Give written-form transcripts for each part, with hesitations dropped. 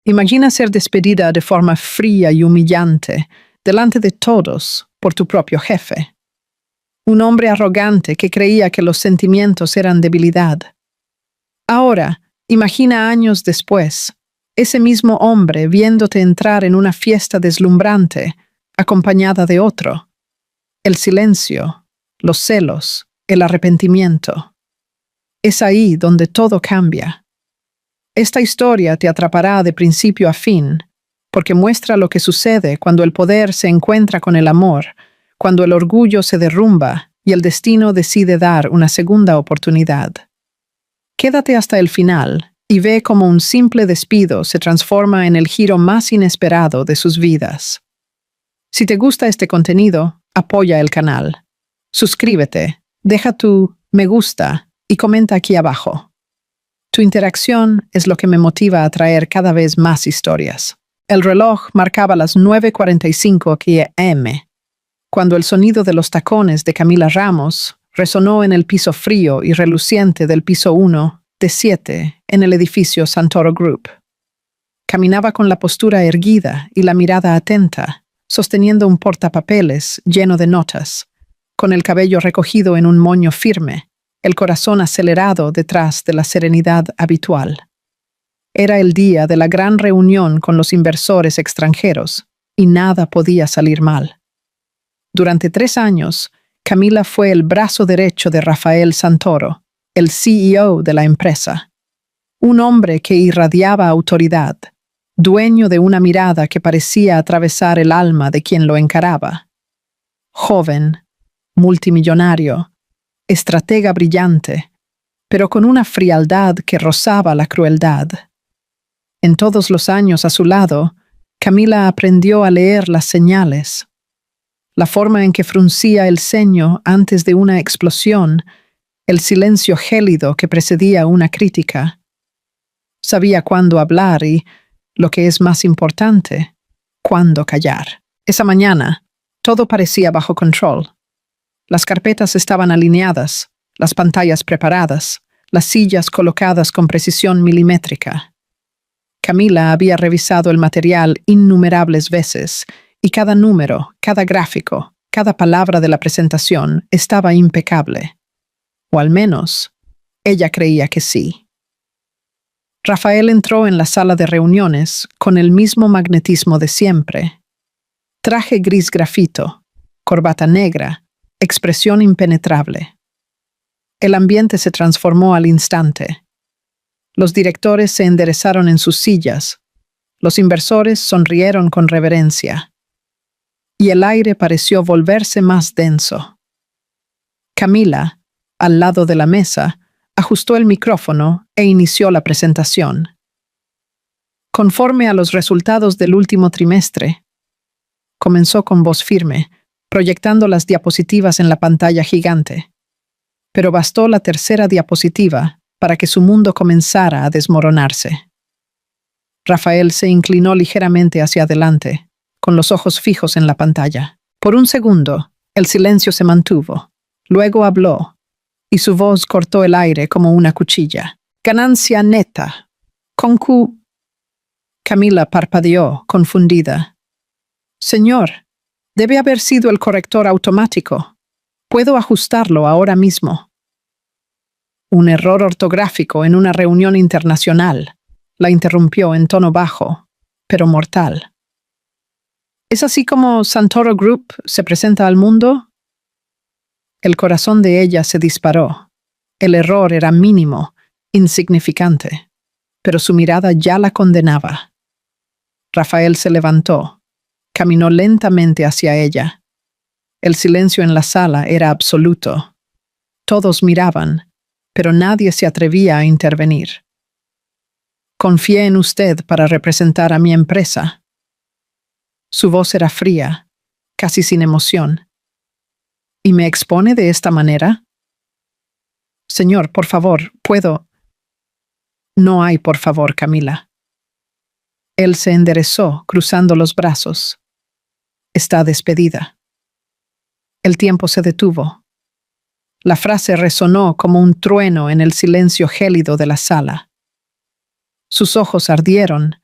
Imagina ser despedida de forma fría y humillante, delante de todos, por tu propio jefe. Un hombre arrogante que creía que los sentimientos eran debilidad. Ahora, imagina años después, ese mismo hombre viéndote entrar en una fiesta deslumbrante, acompañada de otro. El silencio, los celos, el arrepentimiento. Es ahí donde todo cambia. Esta historia te atrapará de principio a fin, porque muestra lo que sucede cuando el poder se encuentra con el amor, cuando el orgullo se derrumba y el destino decide dar una segunda oportunidad. Quédate hasta el final y ve cómo un simple despido se transforma en el giro más inesperado de sus vidas. Si te gusta este contenido, apoya el canal. Suscríbete, deja tu me gusta y comenta aquí abajo. Tu interacción es lo que me motiva a traer cada vez más historias. El reloj marcaba las 9:45 am, cuando el sonido de los tacones de Camila Ramos resonó en el piso frío y reluciente del piso 1 de 7 en el edificio Santoro Group. Caminaba con la postura erguida y la mirada atenta, sosteniendo un portapapeles lleno de notas, con el cabello recogido en un moño firme, el corazón acelerado detrás de la serenidad habitual. Era el día de la gran reunión con los inversores extranjeros, y nada podía salir mal. Durante 3 años, Camila fue el brazo derecho de Rafael Santoro, el CEO de la empresa. Un hombre que irradiaba autoridad, dueño de una mirada que parecía atravesar el alma de quien lo encaraba. Joven, multimillonario, estratega brillante, pero con una frialdad que rozaba la crueldad. En todos los años a su lado, Camila aprendió a leer las señales. La forma en que fruncía el ceño antes de una explosión, el silencio gélido que precedía una crítica. Sabía cuándo hablar y, lo que es más importante, cuándo callar. Esa mañana, todo parecía bajo control. Las carpetas estaban alineadas, las pantallas preparadas, las sillas colocadas con precisión milimétrica. Camila había revisado el material innumerables veces, y cada número, cada gráfico, cada palabra de la presentación estaba impecable. O al menos, ella creía que sí. Rafael entró en la sala de reuniones con el mismo magnetismo de siempre. Traje gris grafito, corbata negra, expresión impenetrable. El ambiente se transformó al instante. Los directores se enderezaron en sus sillas, los inversores sonrieron con reverencia, y el aire pareció volverse más denso. Camila, al lado de la mesa, ajustó el micrófono e inició la presentación. Conforme a los resultados del último trimestre, comenzó con voz firme, proyectando las diapositivas en la pantalla gigante. Pero bastó la tercera diapositiva para que su mundo comenzara a desmoronarse. Rafael se inclinó ligeramente hacia adelante, con los ojos fijos en la pantalla. Por un segundo, el silencio se mantuvo. Luego habló, y su voz cortó el aire como una cuchilla. Ganancia neta. Camila parpadeó, confundida. Señor, debe haber sido el corrector automático. Puedo ajustarlo ahora mismo. Un error ortográfico en una reunión internacional, la interrumpió en tono bajo, pero mortal. ¿Es así como Santoro Group se presenta al mundo? El corazón de ella se disparó. El error era mínimo, insignificante, pero su mirada ya la condenaba. Rafael se levantó, caminó lentamente hacia ella. El silencio en la sala era absoluto. Todos miraban, pero nadie se atrevía a intervenir. Confié en usted para representar a mi empresa. Su voz era fría, casi sin emoción. ¿Y me expone de esta manera? Señor, por favor, ¿puedo? No hay por favor, Camila. Él se enderezó, cruzando los brazos. Está despedida. El tiempo se detuvo. La frase resonó como un trueno en el silencio gélido de la sala. Sus ojos ardieron,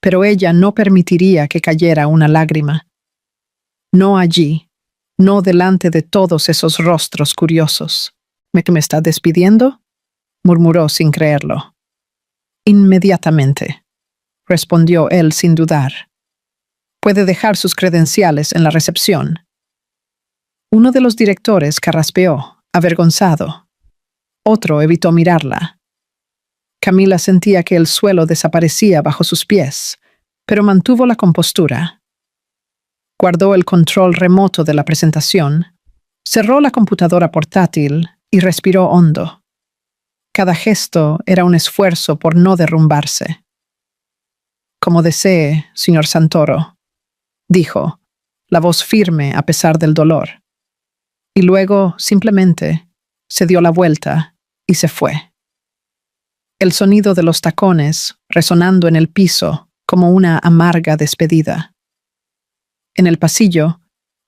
pero ella no permitiría que cayera una lágrima. No allí, no delante de todos esos rostros curiosos. ¿Me está despidiendo?, murmuró sin creerlo. Inmediatamente, respondió él sin dudar. Puede dejar sus credenciales en la recepción. Uno de los directores carraspeó, avergonzado. Otro evitó mirarla. Camila sentía que el suelo desaparecía bajo sus pies, pero mantuvo la compostura. Guardó el control remoto de la presentación, cerró la computadora portátil y respiró hondo. Cada gesto era un esfuerzo por no derrumbarse. Como desee, señor Santoro, dijo, la voz firme a pesar del dolor. Y luego, simplemente, se dio la vuelta y se fue. El sonido de los tacones resonando en el piso como una amarga despedida. En el pasillo,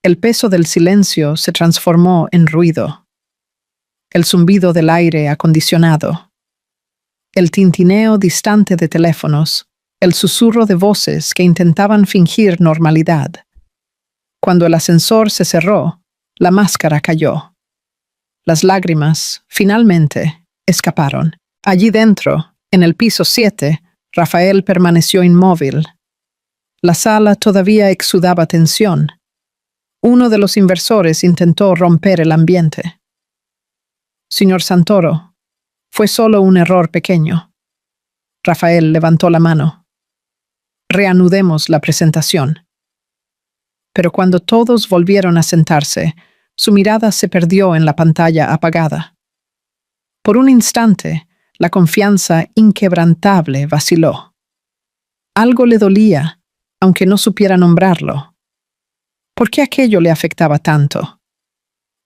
el peso del silencio se transformó en ruido. El zumbido del aire acondicionado. El tintineo distante de teléfonos. El susurro de voces que intentaban fingir normalidad. Cuando el ascensor se cerró, la máscara cayó. Las lágrimas, finalmente, escaparon. Allí dentro, en el piso 7, Rafael permaneció inmóvil. La sala todavía exudaba tensión. Uno de los inversores intentó romper el ambiente. Señor Santoro, fue solo un error pequeño. Rafael levantó la mano. Reanudemos la presentación. Pero cuando todos volvieron a sentarse, su mirada se perdió en la pantalla apagada. Por un instante, la confianza inquebrantable vaciló. Algo le dolía, aunque no supiera nombrarlo. ¿Por qué aquello le afectaba tanto?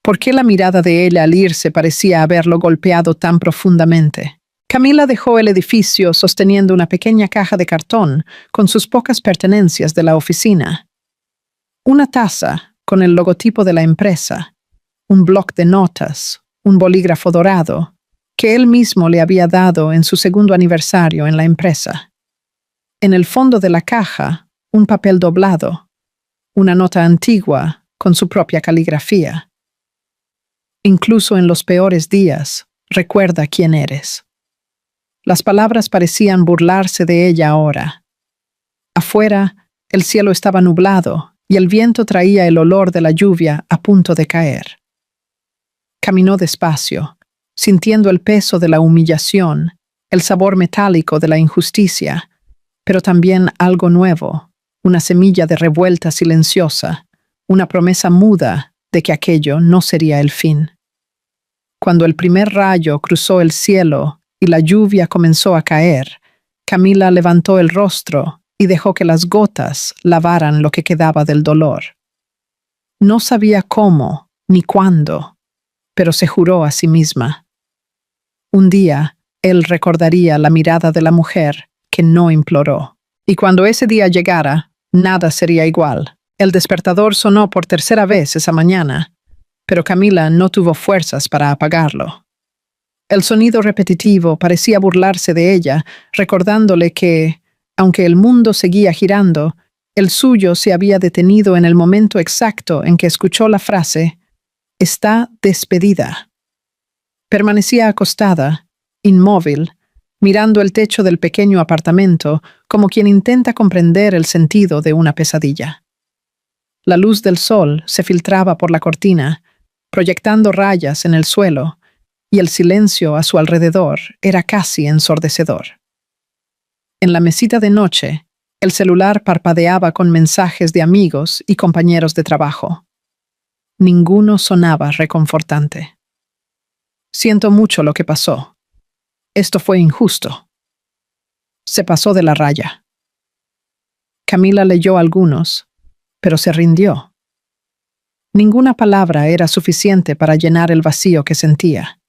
¿Por qué la mirada de ella al irse parecía haberlo golpeado tan profundamente? Camila dejó el edificio sosteniendo una pequeña caja de cartón con sus pocas pertenencias de la oficina. Una taza con el logotipo de la empresa, un bloc de notas, un bolígrafo dorado, que él mismo le había dado en su segundo aniversario en la empresa. En el fondo de la caja, un papel doblado, una nota antigua con su propia caligrafía. Incluso en los peores días, recuerda quién eres. Las palabras parecían burlarse de ella ahora. Afuera, el cielo estaba nublado y el viento traía el olor de la lluvia a punto de caer. Caminó despacio, sintiendo el peso de la humillación, el sabor metálico de la injusticia, pero también algo nuevo, una semilla de revuelta silenciosa, una promesa muda de que aquello no sería el fin. Cuando el primer rayo cruzó el cielo y la lluvia comenzó a caer, Camila levantó el rostro y dejó que las gotas lavaran lo que quedaba del dolor. No sabía cómo ni cuándo, pero se juró a sí misma. Un día, él recordaría la mirada de la mujer que no imploró. Y cuando ese día llegara, nada sería igual. El despertador sonó por tercera vez esa mañana, pero Camila no tuvo fuerzas para apagarlo. El sonido repetitivo parecía burlarse de ella, recordándole que, aunque el mundo seguía girando, el suyo se había detenido en el momento exacto en que escuchó la frase «Está despedida». Permanecía acostada, inmóvil, mirando el techo del pequeño apartamento como quien intenta comprender el sentido de una pesadilla. La luz del sol se filtraba por la cortina, proyectando rayas en el suelo, y el silencio a su alrededor era casi ensordecedor. En la mesita de noche, el celular parpadeaba con mensajes de amigos y compañeros de trabajo. Ninguno sonaba reconfortante. Siento mucho lo que pasó. Esto fue injusto. Se pasó de la raya. Camila leyó algunos, pero se rindió. Ninguna palabra era suficiente para llenar el vacío que sentía.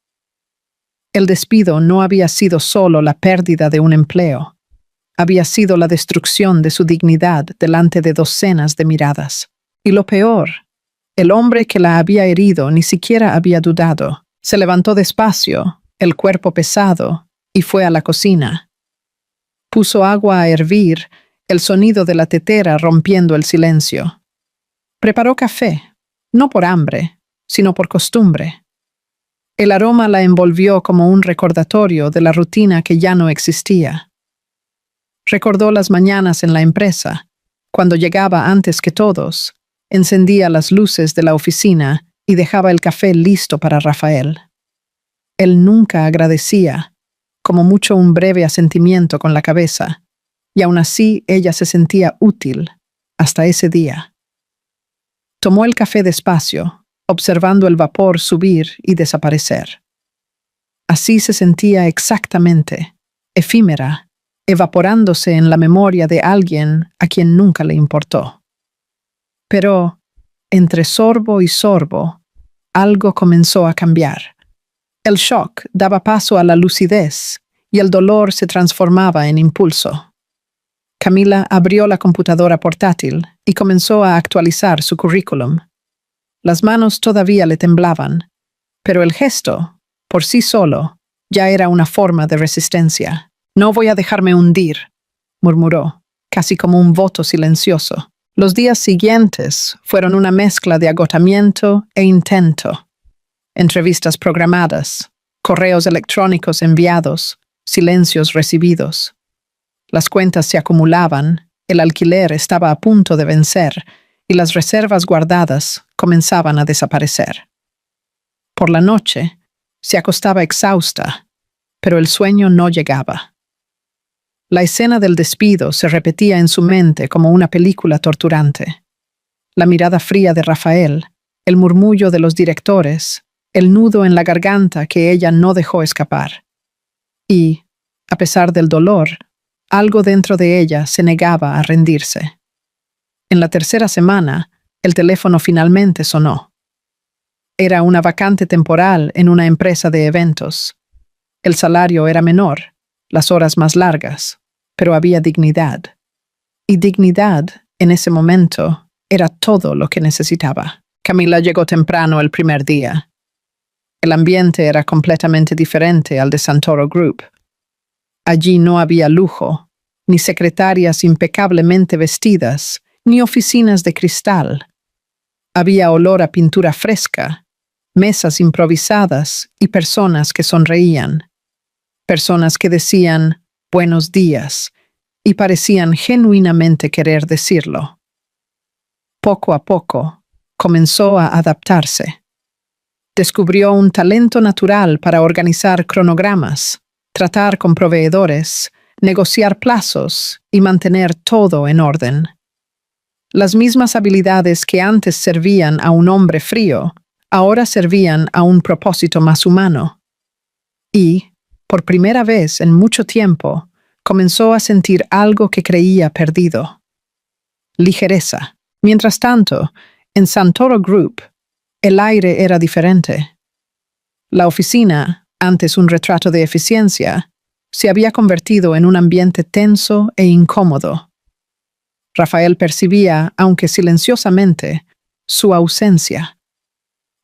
El despido no había sido solo la pérdida de un empleo. Había sido la destrucción de su dignidad delante de docenas de miradas. Y lo peor, el hombre que la había herido ni siquiera había dudado. Se levantó despacio, el cuerpo pesado, y fue a la cocina. Puso agua a hervir el sonido de la tetera rompiendo el silencio. Preparó café, no por hambre, sino por costumbre. El aroma la envolvió como un recordatorio de la rutina que ya no existía. Recordó las mañanas en la empresa, cuando llegaba antes que todos, encendía las luces de la oficina y dejaba el café listo para Rafael. Él nunca agradecía, como mucho un breve asentimiento con la cabeza, y aún así ella se sentía útil hasta ese día. Tomó el café despacio, observando el vapor subir y desaparecer. Así se sentía exactamente, efímera, evaporándose en la memoria de alguien a quien nunca le importó. Pero, entre sorbo y sorbo, algo comenzó a cambiar. El shock daba paso a la lucidez y el dolor se transformaba en impulso. Camila abrió la computadora portátil y comenzó a actualizar su currículum. Las manos todavía le temblaban, pero el gesto, por sí solo, ya era una forma de resistencia. «No voy a dejarme hundir», murmuró, casi como un voto silencioso. Los días siguientes fueron una mezcla de agotamiento e intento. Entrevistas programadas, correos electrónicos enviados, silencios recibidos. Las cuentas se acumulaban, el alquiler estaba a punto de vencer y las reservas guardadas comenzaban a desaparecer. Por la noche, se acostaba exhausta, pero el sueño no llegaba. La escena del despido se repetía en su mente como una película torturante. La mirada fría de Rafael, el murmullo de los directores, el nudo en la garganta que ella no dejó escapar. Y, a pesar del dolor, algo dentro de ella se negaba a rendirse. En la tercera semana, el teléfono finalmente sonó. Era una vacante temporal en una empresa de eventos. El salario era menor, las horas más largas, pero había dignidad. Y dignidad, en ese momento, era todo lo que necesitaba. Camila llegó temprano el primer día. El ambiente era completamente diferente al de Santoro Group. Allí no había lujo, ni secretarias impecablemente vestidas, ni oficinas de cristal. Había olor a pintura fresca, mesas improvisadas y personas que sonreían. Personas que decían «buenos días» y parecían genuinamente querer decirlo. Poco a poco, comenzó a adaptarse. Descubrió un talento natural para organizar cronogramas, tratar con proveedores, negociar plazos y mantener todo en orden. Las mismas habilidades que antes servían a un hombre frío, ahora servían a un propósito más humano. Y, por primera vez en mucho tiempo, comenzó a sentir algo que creía perdido. Ligereza. Mientras tanto, en Santoro Group, el aire era diferente. La oficina, antes un retrato de eficiencia, se había convertido en un ambiente tenso e incómodo. Rafael percibía, aunque silenciosamente, su ausencia.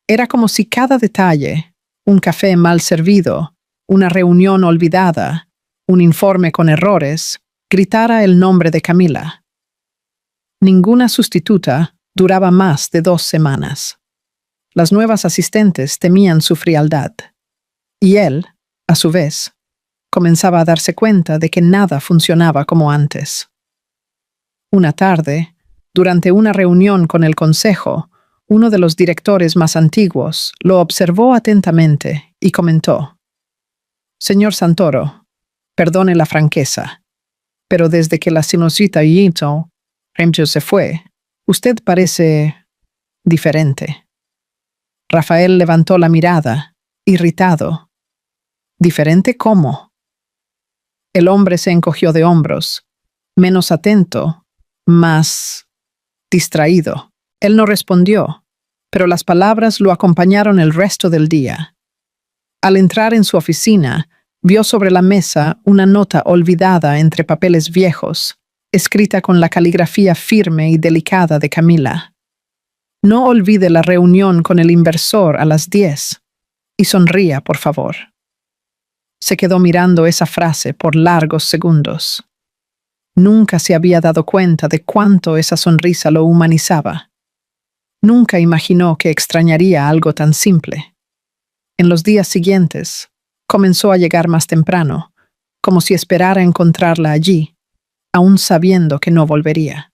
Era como si cada detalle, un café mal servido, una reunión olvidada, un informe con errores, gritara el nombre de Camila. Ninguna sustituta duraba más de 2 semanas. Las nuevas asistentes temían su frialdad. Y él, a su vez, comenzaba a darse cuenta de que nada funcionaba como antes. Una tarde, durante una reunión con el consejo, uno de los directores más antiguos lo observó atentamente y comentó: «Señor Santoro, perdone la franqueza, pero desde que la señorita Yito se fue, usted parece diferente». Rafael levantó la mirada, irritado. ¿Diferente cómo? El hombre se encogió de hombros, menos atento, más distraído. Él no respondió, pero las palabras lo acompañaron el resto del día. Al entrar en su oficina, vio sobre la mesa una nota olvidada entre papeles viejos, escrita con la caligrafía firme y delicada de Camila. «No olvide la reunión con el inversor a las 10 y sonría, por favor». Se quedó mirando esa frase por largos segundos. Nunca se había dado cuenta de cuánto esa sonrisa lo humanizaba. Nunca imaginó que extrañaría algo tan simple. En los días siguientes, comenzó a llegar más temprano, como si esperara encontrarla allí, aún sabiendo que no volvería.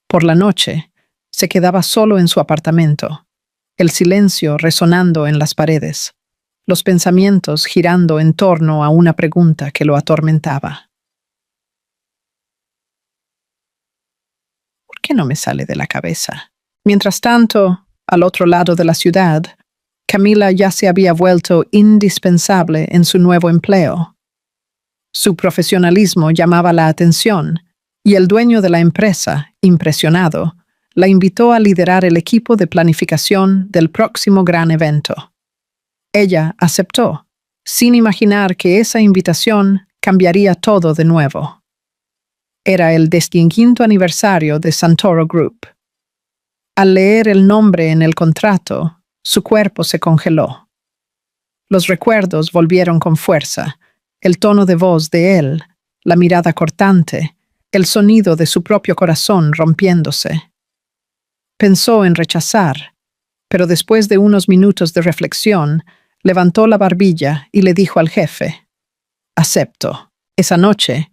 Por la noche, se quedaba solo en su apartamento, el silencio resonando en las paredes, los pensamientos girando en torno a una pregunta que lo atormentaba. ¿Por qué no me sale de la cabeza? Mientras tanto, al otro lado de la ciudad, Camila ya se había vuelto indispensable en su nuevo empleo. Su profesionalismo llamaba la atención, y el dueño de la empresa, impresionado, la invitó a liderar el equipo de planificación del próximo gran evento. Ella aceptó, sin imaginar que esa invitación cambiaría todo de nuevo. Era el 15º aniversario de Santoro Group. Al leer el nombre en el contrato, su cuerpo se congeló. Los recuerdos volvieron con fuerza, el tono de voz de él, la mirada cortante, el sonido de su propio corazón rompiéndose. Pensó en rechazar, pero después de unos minutos de reflexión, levantó la barbilla y le dijo al jefe: «Acepto». Esa noche,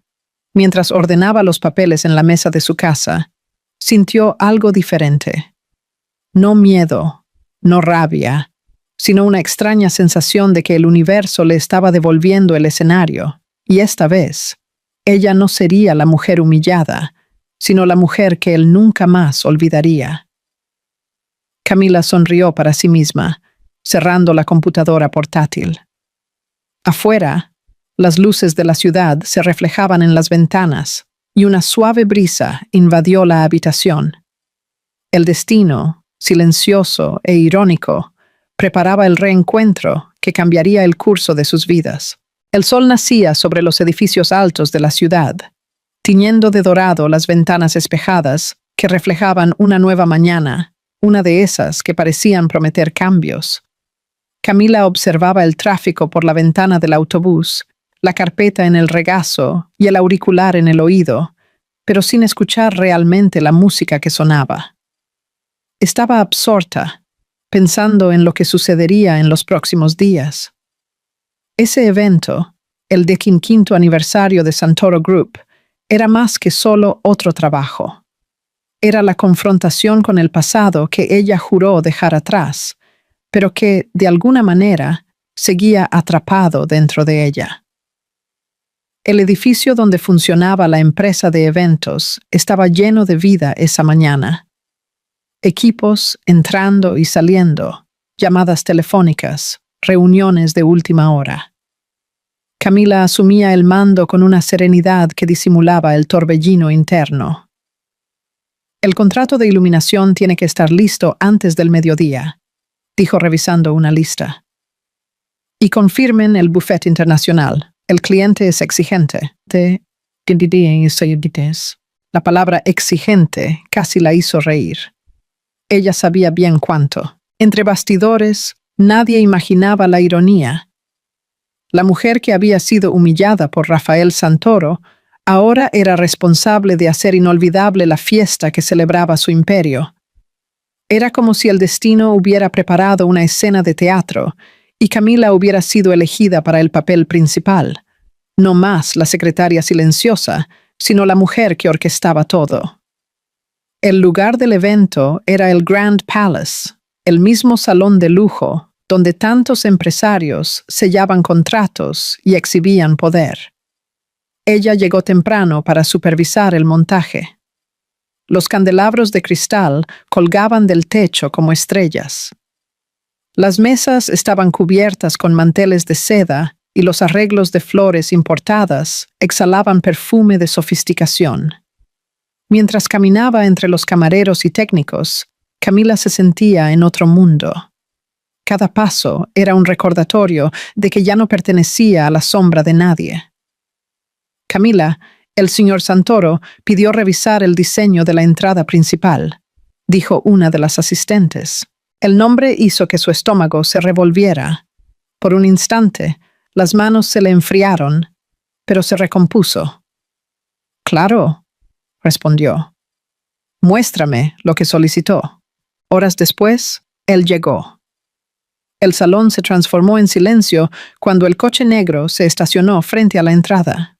mientras ordenaba los papeles en la mesa de su casa, sintió algo diferente. No miedo, no rabia, sino una extraña sensación de que el universo le estaba devolviendo el escenario, y esta vez, ella no sería la mujer humillada, sino la mujer que él nunca más olvidaría. Camila sonrió para sí misma, cerrando la computadora portátil. Afuera, las luces de la ciudad se reflejaban en las ventanas, y una suave brisa invadió la habitación. El destino, silencioso e irónico, preparaba el reencuentro que cambiaría el curso de sus vidas. El sol nacía sobre los edificios altos de la ciudad, tiñendo de dorado las ventanas espejadas que reflejaban una nueva mañana, una de esas que parecían prometer cambios. Camila observaba el tráfico por la ventana del autobús, la carpeta en el regazo y el auricular en el oído, pero sin escuchar realmente la música que sonaba. Estaba absorta, pensando en lo que sucedería en los próximos días. Ese evento, el 15º aniversario de Santoro Group, era más que solo otro trabajo. Era la confrontación con el pasado que ella juró dejar atrás, pero que, de alguna manera, seguía atrapado dentro de ella. El edificio donde funcionaba la empresa de eventos estaba lleno de vida esa mañana. Equipos entrando y saliendo, llamadas telefónicas, reuniones de última hora. Camila asumía el mando con una serenidad que disimulaba el torbellino interno. «El contrato de iluminación tiene que estar listo antes del mediodía», dijo revisando una lista. «Y confirmen el buffet internacional. El cliente es exigente». La palabra exigente casi la hizo reír. Ella sabía bien cuánto. Entre bastidores, nadie imaginaba la ironía. La mujer que había sido humillada por Rafael Santoro ahora era responsable de hacer inolvidable la fiesta que celebraba su imperio. Era como si el destino hubiera preparado una escena de teatro y Camila hubiera sido elegida para el papel principal. No más la secretaria silenciosa, sino la mujer que orquestaba todo. El lugar del evento era el Grand Palace, el mismo salón de lujo donde tantos empresarios sellaban contratos y exhibían poder. Ella llegó temprano para supervisar el montaje. Los candelabros de cristal colgaban del techo como estrellas. Las mesas estaban cubiertas con manteles de seda y los arreglos de flores importadas exhalaban perfume de sofisticación. Mientras caminaba entre los camareros y técnicos, Camila se sentía en otro mundo. Cada paso era un recordatorio de que ya no pertenecía a la sombra de nadie. «Camila, el señor Santoro pidió revisar el diseño de la entrada principal», dijo una de las asistentes. El nombre hizo que su estómago se revolviera. Por un instante, las manos se le enfriaron, pero se recompuso. Claro, respondió. Muéstrame lo que solicitó. Horas después, él llegó. El salón se transformó en silencio cuando el coche negro se estacionó frente a la entrada.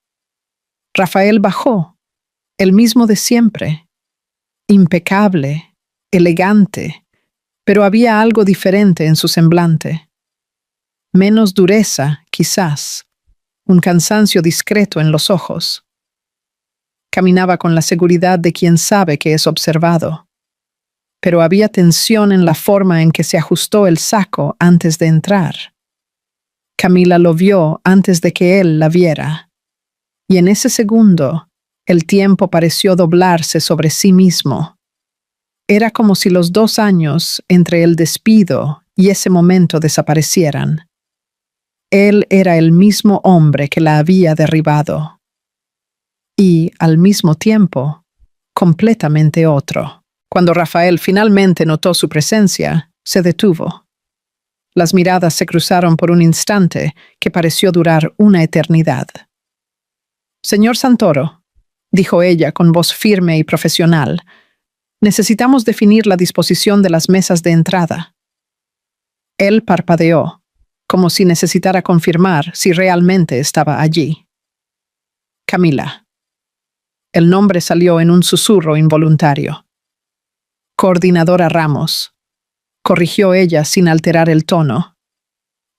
Rafael bajó, el mismo de siempre, impecable, elegante, pero había algo diferente en su semblante. Menos dureza, quizás, un cansancio discreto en los ojos. Caminaba con la seguridad de quien sabe que es observado, pero había tensión en la forma en que se ajustó el saco antes de entrar. Camila lo vio antes de que él la viera, y en ese segundo el tiempo pareció doblarse sobre sí mismo. Era como si los 2 años entre el despido y ese momento desaparecieran. Él era el mismo hombre que la había derribado. Y, al mismo tiempo, completamente otro. Cuando Rafael finalmente notó su presencia, se detuvo. Las miradas se cruzaron por un instante que pareció durar una eternidad. «Señor Santoro», dijo ella con voz firme y profesional, «necesitamos definir la disposición de las mesas de entrada». Él parpadeó, como si necesitara confirmar si realmente estaba allí. Camila. El nombre salió en un susurro involuntario. Coordinadora Ramos, corrigió ella sin alterar el tono.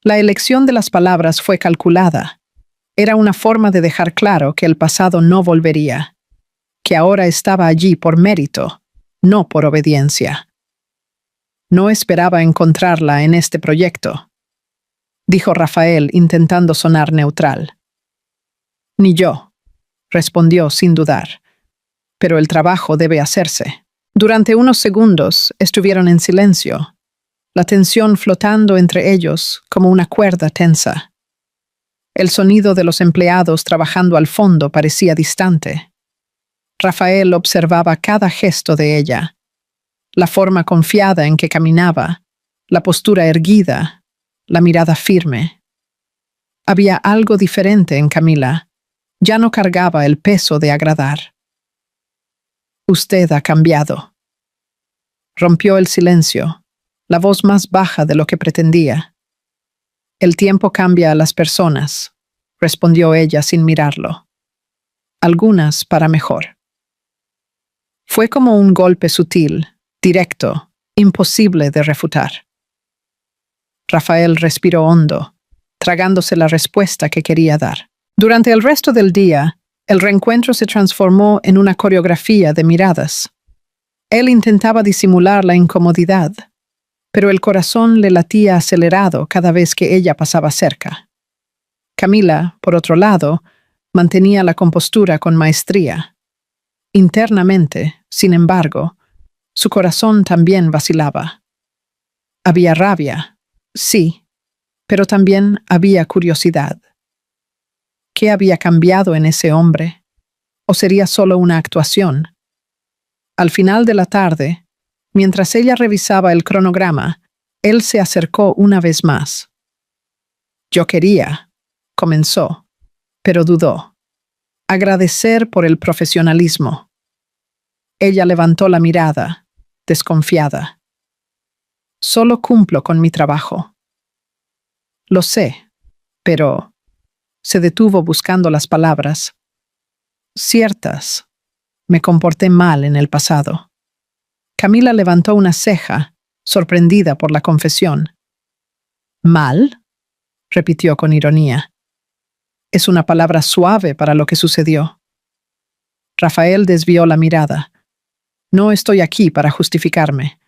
La elección de las palabras fue calculada. Era una forma de dejar claro que el pasado no volvería, que ahora estaba allí por mérito, no por obediencia. No esperaba encontrarla en este proyecto, dijo Rafael intentando sonar neutral. Ni yo, respondió sin dudar, pero el trabajo debe hacerse. Durante unos segundos estuvieron en silencio, la tensión flotando entre ellos como una cuerda tensa. El sonido de los empleados trabajando al fondo parecía distante. Rafael observaba cada gesto de ella, la forma confiada en que caminaba, la postura erguida, la mirada firme. Había algo diferente en Camila. Ya no cargaba el peso de agradar. Usted ha cambiado. Rompió el silencio, la voz más baja de lo que pretendía. El tiempo cambia a las personas, respondió ella sin mirarlo. Algunas para mejor. Fue como un golpe sutil, directo, imposible de refutar. Rafael respiró hondo, tragándose la respuesta que quería dar. Durante el resto del día, el reencuentro se transformó en una coreografía de miradas. Él intentaba disimular la incomodidad, pero el corazón le latía acelerado cada vez que ella pasaba cerca. Camila, por otro lado, mantenía la compostura con maestría. Internamente, sin embargo, su corazón también vacilaba. Había rabia, sí, pero también había curiosidad. ¿Qué había cambiado en ese hombre? ¿O sería solo una actuación? Al final de la tarde, mientras ella revisaba el cronograma, él se acercó una vez más. Yo quería, comenzó, pero dudó. Agradecer por el profesionalismo. Ella levantó la mirada, desconfiada. Solo cumplo con mi trabajo. Lo sé, pero... Se detuvo buscando las palabras. Ciertas. Me comporté mal en el pasado. Camila levantó una ceja, sorprendida por la confesión. ¿Mal?, repitió con ironía. Es una palabra suave para lo que sucedió. Rafael desvió la mirada. No estoy aquí para justificarme.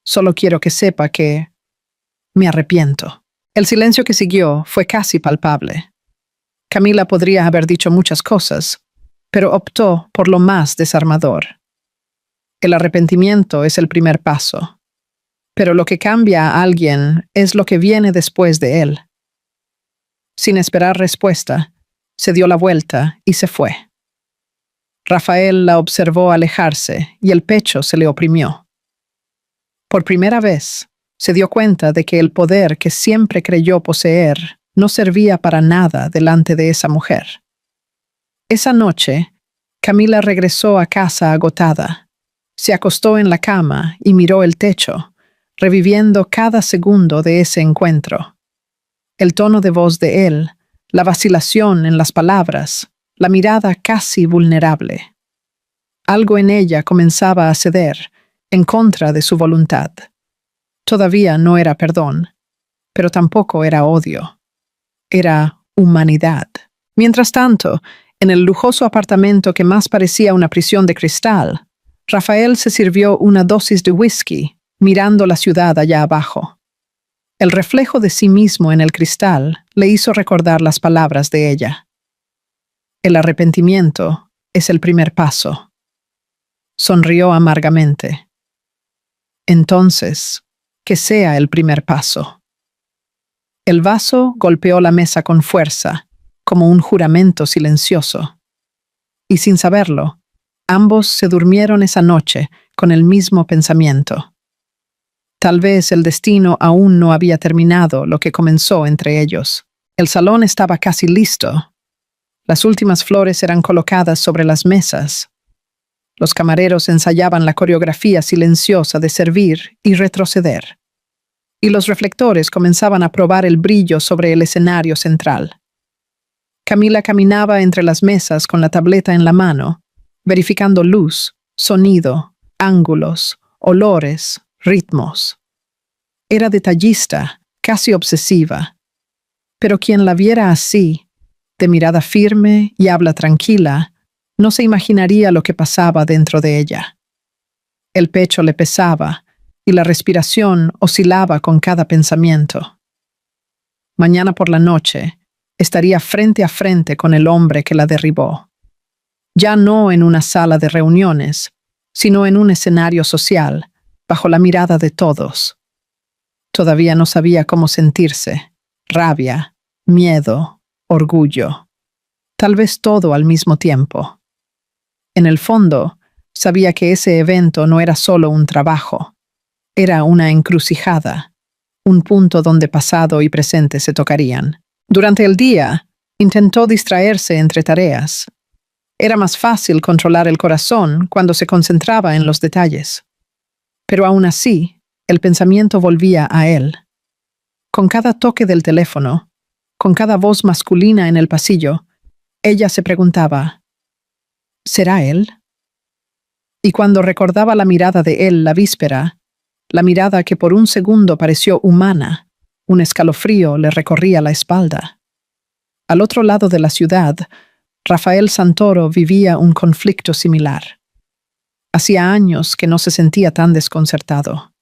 Solo quiero que sepa que... me arrepiento. El silencio que siguió fue casi palpable. Camila podría haber dicho muchas cosas, pero optó por lo más desarmador. El arrepentimiento es el primer paso, pero lo que cambia a alguien es lo que viene después de él. Sin esperar respuesta, se dio la vuelta y se fue. Rafael la observó alejarse y el pecho se le oprimió. Por primera vez, se dio cuenta de que el poder que siempre creyó poseer no servía para nada delante de esa mujer. Esa noche, Camila regresó a casa agotada. Se acostó en la cama y miró el techo, reviviendo cada segundo de ese encuentro. El tono de voz de él, la vacilación en las palabras, la mirada casi vulnerable. Algo en ella comenzaba a ceder, en contra de su voluntad. Todavía no era perdón, pero tampoco era odio. Era humanidad. Mientras tanto, en el lujoso apartamento que más parecía una prisión de cristal, Rafael se sirvió una dosis de whisky, mirando la ciudad allá abajo. El reflejo de sí mismo en el cristal le hizo recordar las palabras de ella. El arrepentimiento es el primer paso. Sonrió amargamente. Entonces, que sea el primer paso. El vaso golpeó la mesa con fuerza, como un juramento silencioso. Y sin saberlo, ambos se durmieron esa noche con el mismo pensamiento. Tal vez el destino aún no había terminado lo que comenzó entre ellos. El salón estaba casi listo. Las últimas flores eran colocadas sobre las mesas. Los camareros ensayaban la coreografía silenciosa de servir y retroceder. Y los reflectores comenzaban a probar el brillo sobre el escenario central. Camila caminaba entre las mesas con la tableta en la mano, verificando luz, sonido, ángulos, olores, ritmos. Era detallista, casi obsesiva. Pero quien la viera así, de mirada firme y habla tranquila, no se imaginaría lo que pasaba dentro de ella. El pecho le pesaba y la respiración oscilaba con cada pensamiento. Mañana por la noche, estaría frente a frente con el hombre que la derribó. Ya no en una sala de reuniones, sino en un escenario social, bajo la mirada de todos. Todavía no sabía cómo sentirse: rabia, miedo, orgullo. Tal vez todo al mismo tiempo. En el fondo, sabía que ese evento no era solo un trabajo. Era una encrucijada, un punto donde pasado y presente se tocarían. Durante el día, intentó distraerse entre tareas. Era más fácil controlar el corazón cuando se concentraba en los detalles. Pero aún así, el pensamiento volvía a él. Con cada toque del teléfono, con cada voz masculina en el pasillo, ella se preguntaba: ¿será él? Y cuando recordaba la mirada de él la víspera, la mirada que por un segundo pareció humana, un escalofrío le recorría la espalda. Al otro lado de la ciudad, Rafael Santoro vivía un conflicto similar. Hacía años que no se sentía tan desconcertado.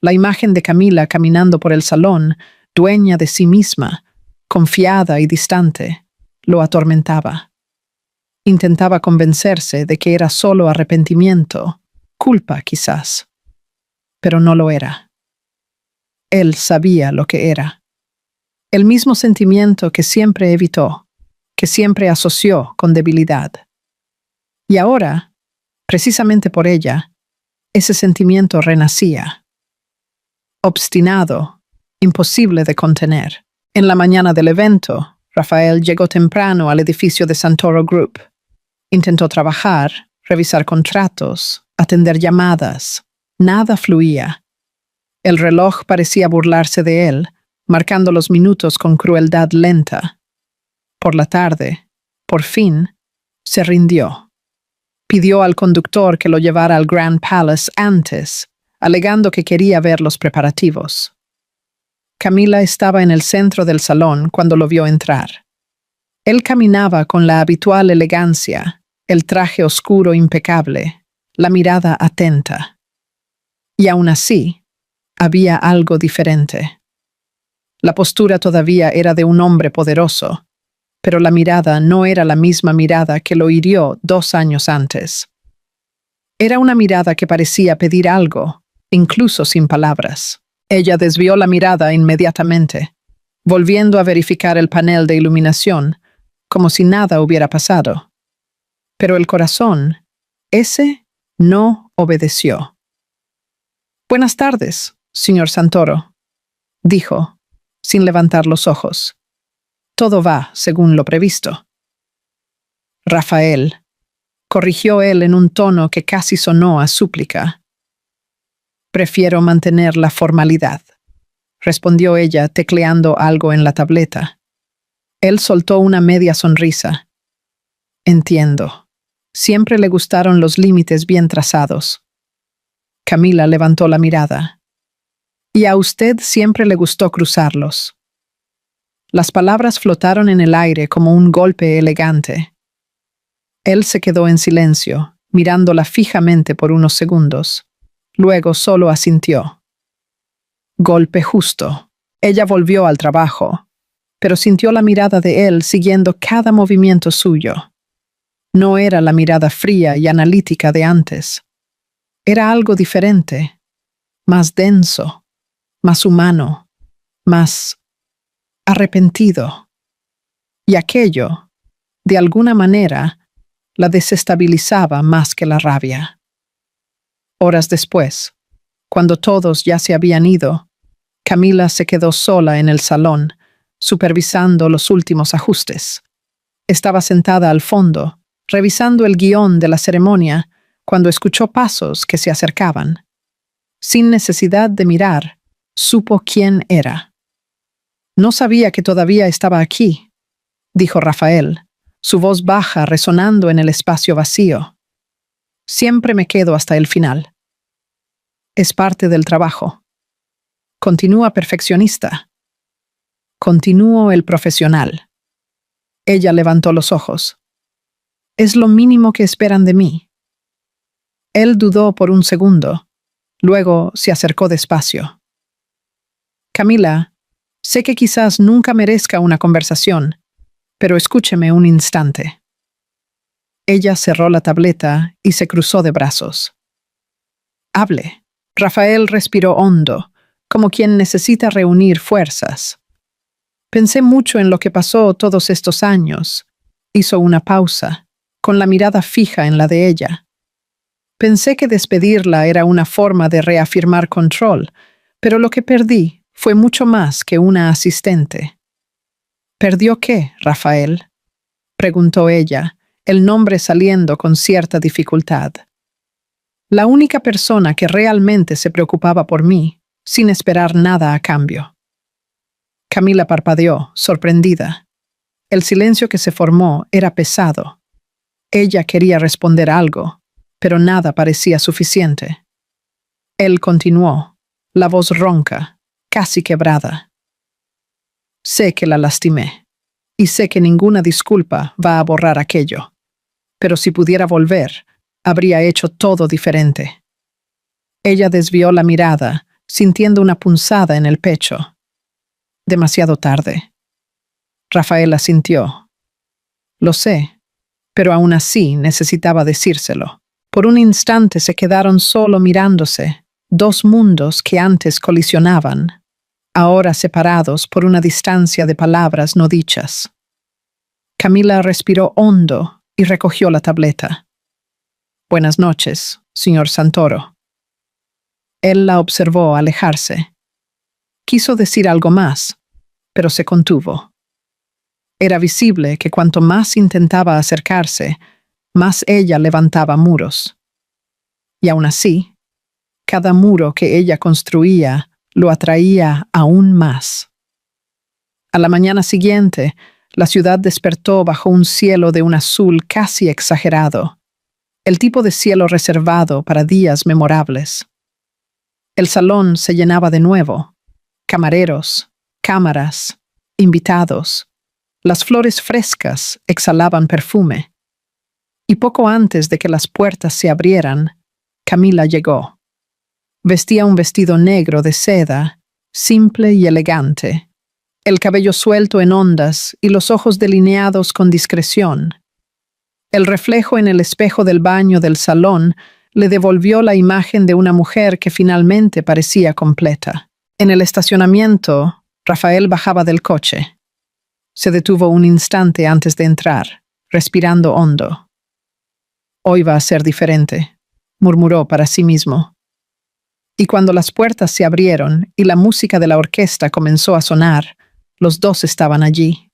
La imagen de Camila caminando por el salón, dueña de sí misma, confiada y distante, lo atormentaba. Intentaba convencerse de que era solo arrepentimiento, culpa quizás. Pero no lo era. Él sabía lo que era. El mismo sentimiento que siempre evitó, que siempre asoció con debilidad. Y ahora, precisamente por ella, ese sentimiento renacía. Obstinado, imposible de contener. En la mañana del evento, Rafael llegó temprano al edificio de Santoro Group. Intentó trabajar, revisar contratos, atender llamadas. Nada fluía. El reloj parecía burlarse de él, marcando los minutos con crueldad lenta. Por la tarde, por fin, se rindió. Pidió al conductor que lo llevara al Grand Palace antes, alegando que quería ver los preparativos. Camila estaba en el centro del salón cuando lo vio entrar. Él caminaba con la habitual elegancia, el traje oscuro impecable, la mirada atenta. Y aún así, había algo diferente. La postura todavía era de un hombre poderoso, pero la mirada no era la misma mirada que lo hirió 2 años antes. Era una mirada que parecía pedir algo, incluso sin palabras. Ella desvió la mirada inmediatamente, volviendo a verificar el panel de iluminación, como si nada hubiera pasado. Pero el corazón, ese, no obedeció. «Buenas tardes, señor Santoro», dijo, sin levantar los ojos. «Todo va según lo previsto». Rafael, corrigió él en un tono que casi sonó a súplica. Prefiero mantener la formalidad, respondió ella tecleando algo en la tableta. Él soltó una media sonrisa. Entiendo. Siempre le gustaron los límites bien trazados. Camila levantó la mirada. Y a usted siempre le gustó cruzarlos. Las palabras flotaron en el aire como un golpe elegante. Él se quedó en silencio, mirándola fijamente por unos segundos. Luego solo asintió. Golpe justo. Ella volvió al trabajo, pero sintió la mirada de él siguiendo cada movimiento suyo. No era la mirada fría y analítica de antes. Era algo diferente, más denso, más humano, más arrepentido. Y aquello, de alguna manera, la desestabilizaba más que la rabia. Horas después, cuando todos ya se habían ido, Camila se quedó sola en el salón, supervisando los últimos ajustes. Estaba sentada al fondo, revisando el guión de la ceremonia, cuando escuchó pasos que se acercaban. Sin necesidad de mirar, supo quién era. No sabía que todavía estaba aquí, dijo Rafael, su voz baja resonando en el espacio vacío. Siempre me quedo hasta el final. Es parte del trabajo. Continúa perfeccionista. Continúo el profesional. Ella levantó los ojos. Es lo mínimo que esperan de mí. Él dudó por un segundo. Luego se acercó despacio. Camila, sé que quizás nunca merezca una conversación, pero escúcheme un instante. Ella cerró la tableta y se cruzó de brazos. Hable. Rafael respiró hondo, como quien necesita reunir fuerzas. Pensé mucho en lo que pasó todos estos años. Hizo una pausa, con la mirada fija en la de ella. Pensé que despedirla era una forma de reafirmar control, pero lo que perdí fue mucho más que una asistente. ¿Perdió qué, Rafael?, preguntó ella, el nombre saliendo con cierta dificultad. La única persona que realmente se preocupaba por mí, sin esperar nada a cambio. Camila parpadeó, sorprendida. El silencio que se formó era pesado. Ella quería responder algo, pero nada parecía suficiente. Él continuó, la voz ronca, casi quebrada. Sé que la lastimé, y sé que ninguna disculpa va a borrar aquello. Pero si pudiera volver, habría hecho todo diferente. Ella desvió la mirada, sintiendo una punzada en el pecho. Demasiado tarde. Rafael asintió. Lo sé, pero aún así necesitaba decírselo. Por un instante se quedaron solo mirándose, dos mundos que antes colisionaban, ahora separados por una distancia de palabras no dichas. Camila respiró hondo y recogió la tableta. Buenas noches, señor Santoro. Él la observó alejarse. Quiso decir algo más, pero se contuvo. Era visible que cuanto más intentaba acercarse, más ella levantaba muros. Y aún así, cada muro que ella construía lo atraía aún más. A la mañana siguiente, la ciudad despertó bajo un cielo de un azul casi exagerado, el tipo de cielo reservado para días memorables. El salón se llenaba de nuevo. Camareros, cámaras, invitados. Las flores frescas exhalaban perfume. Y poco antes de que las puertas se abrieran, Camila llegó. Vestía un vestido negro de seda, simple y elegante, el cabello suelto en ondas y los ojos delineados con discreción. El reflejo en el espejo del baño del salón le devolvió la imagen de una mujer que finalmente parecía completa. En el estacionamiento, Rafael bajaba del coche. Se detuvo un instante antes de entrar, respirando hondo. Hoy va a ser diferente, murmuró para sí mismo. Y cuando las puertas se abrieron y la música de la orquesta comenzó a sonar, los dos estaban allí.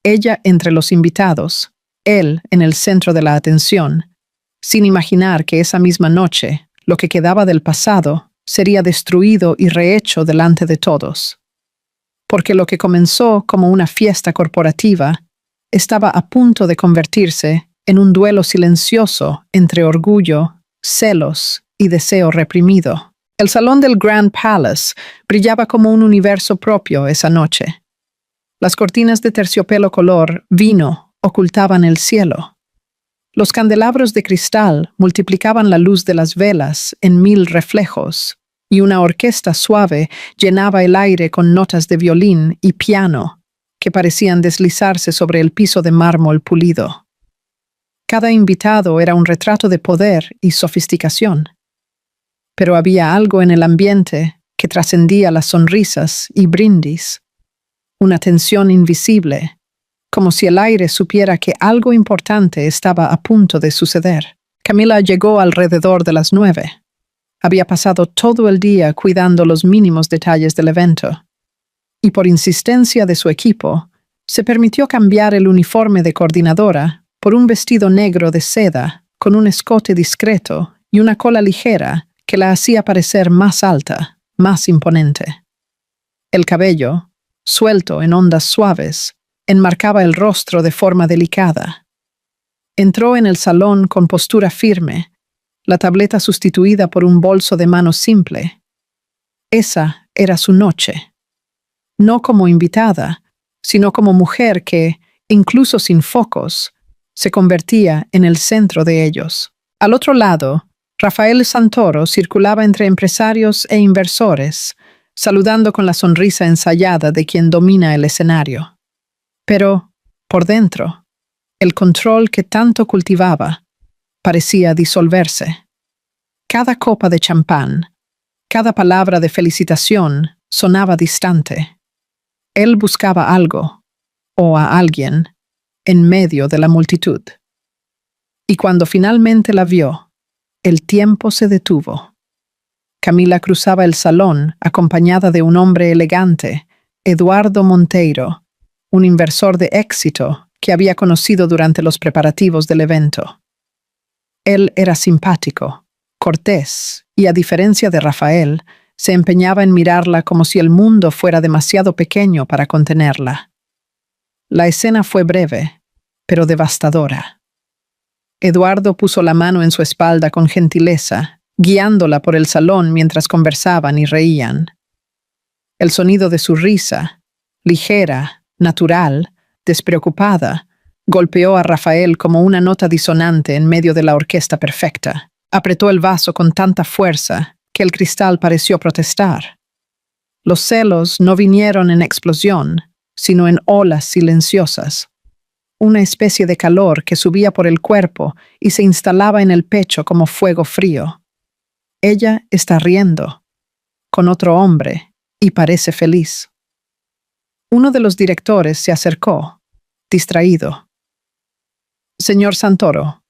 Ella entre los invitados, él en el centro de la atención, sin imaginar que esa misma noche, lo que quedaba del pasado sería destruido y rehecho delante de todos. Porque lo que comenzó como una fiesta corporativa estaba a punto de convertirse en un duelo silencioso entre orgullo, celos y deseo reprimido. El salón del Grand Palace brillaba como un universo propio esa noche. Las cortinas de terciopelo color vino ocultaban el cielo. Los candelabros de cristal multiplicaban la luz de las velas en 1000 reflejos, y una orquesta suave llenaba el aire con notas de violín y piano que parecían deslizarse sobre el piso de mármol pulido. Cada invitado era un retrato de poder y sofisticación. Pero había algo en el ambiente que trascendía las sonrisas y brindis, una tensión invisible, como si el aire supiera que algo importante estaba a punto de suceder. Camila llegó alrededor de las 9. Había pasado todo el día cuidando los mínimos detalles del evento, y por insistencia de su equipo, se permitió cambiar el uniforme de coordinadora por un vestido negro de seda con un escote discreto y una cola ligera que la hacía parecer más alta, más imponente. El cabello, suelto en ondas suaves, enmarcaba el rostro de forma delicada. Entró en el salón con postura firme, la tableta sustituida por un bolso de mano simple. Esa era su noche. No como invitada, sino como mujer que, incluso sin focos, se convertía en el centro de ellos. Al otro lado, Rafael Santoro circulaba entre empresarios e inversores, saludando con la sonrisa ensayada de quien domina el escenario. Pero, por dentro, el control que tanto cultivaba parecía disolverse. Cada copa de champán, cada palabra de felicitación sonaba distante. Él buscaba algo, o a alguien, en medio de la multitud. Y cuando finalmente la vio, el tiempo se detuvo. Camila cruzaba el salón acompañada de un hombre elegante, Eduardo Monteiro, un inversor de éxito que había conocido durante los preparativos del evento. Él era simpático, cortés, y a diferencia de Rafael, se empeñaba en mirarla como si el mundo fuera demasiado pequeño para contenerla. La escena fue breve, pero devastadora. Eduardo puso la mano en su espalda con gentileza, guiándola por el salón mientras conversaban y reían. El sonido de su risa, ligera, natural, despreocupada, golpeó a Rafael como una nota disonante en medio de la orquesta perfecta. Apretó el vaso con tanta fuerza que el cristal pareció protestar. Los celos no vinieron en explosión, sino en olas silenciosas. Una especie de calor que subía por el cuerpo y se instalaba en el pecho como fuego frío. Ella está riendo, con otro hombre, y parece feliz. Uno de los directores se acercó, distraído. Señor Santoro,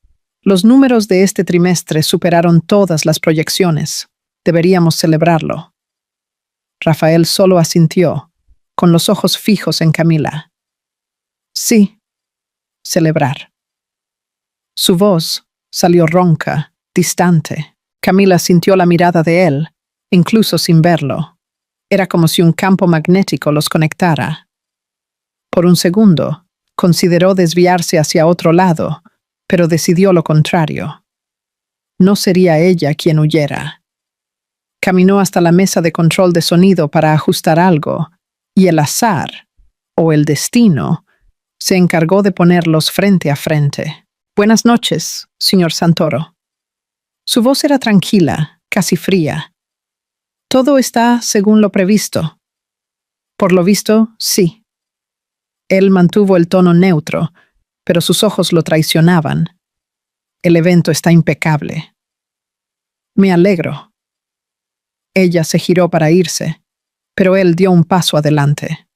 los números de este trimestre superaron todas las proyecciones. Deberíamos celebrarlo. Rafael solo asintió, con los ojos fijos en Camila. Sí, celebrar. Su voz salió ronca, distante. Camila sintió la mirada de él, incluso sin verlo. Era como si un campo magnético los conectara. Por un segundo, consideró desviarse hacia otro lado, pero decidió lo contrario. No sería ella quien huyera. Caminó hasta la mesa de control de sonido para ajustar algo, y el azar, o el destino, se encargó de ponerlos frente a frente. Buenas noches, señor Santoro. Su voz era tranquila, casi fría. Todo está según lo previsto. Por lo visto, sí. Él mantuvo el tono neutro, pero sus ojos lo traicionaban. El evento está impecable. Me alegro. Ella se giró para irse, pero él dio un paso adelante.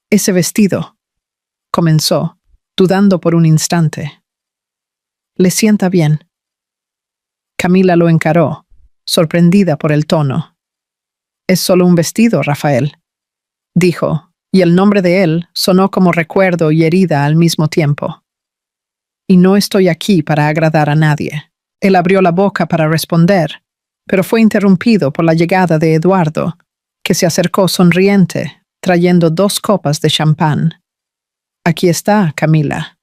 Ese vestido, comenzó, dudando por un instante. ¿Le sienta bien? Camila lo encaró, sorprendida por el tono. Es solo un vestido, Rafael, dijo, y el nombre de él sonó como recuerdo y herida al mismo tiempo. y no estoy aquí para agradar a nadie. Él abrió la boca para responder, pero fue interrumpido por la llegada de Eduardo, que se acercó sonriente, trayendo 2 copas de champán. Aquí está, Camila.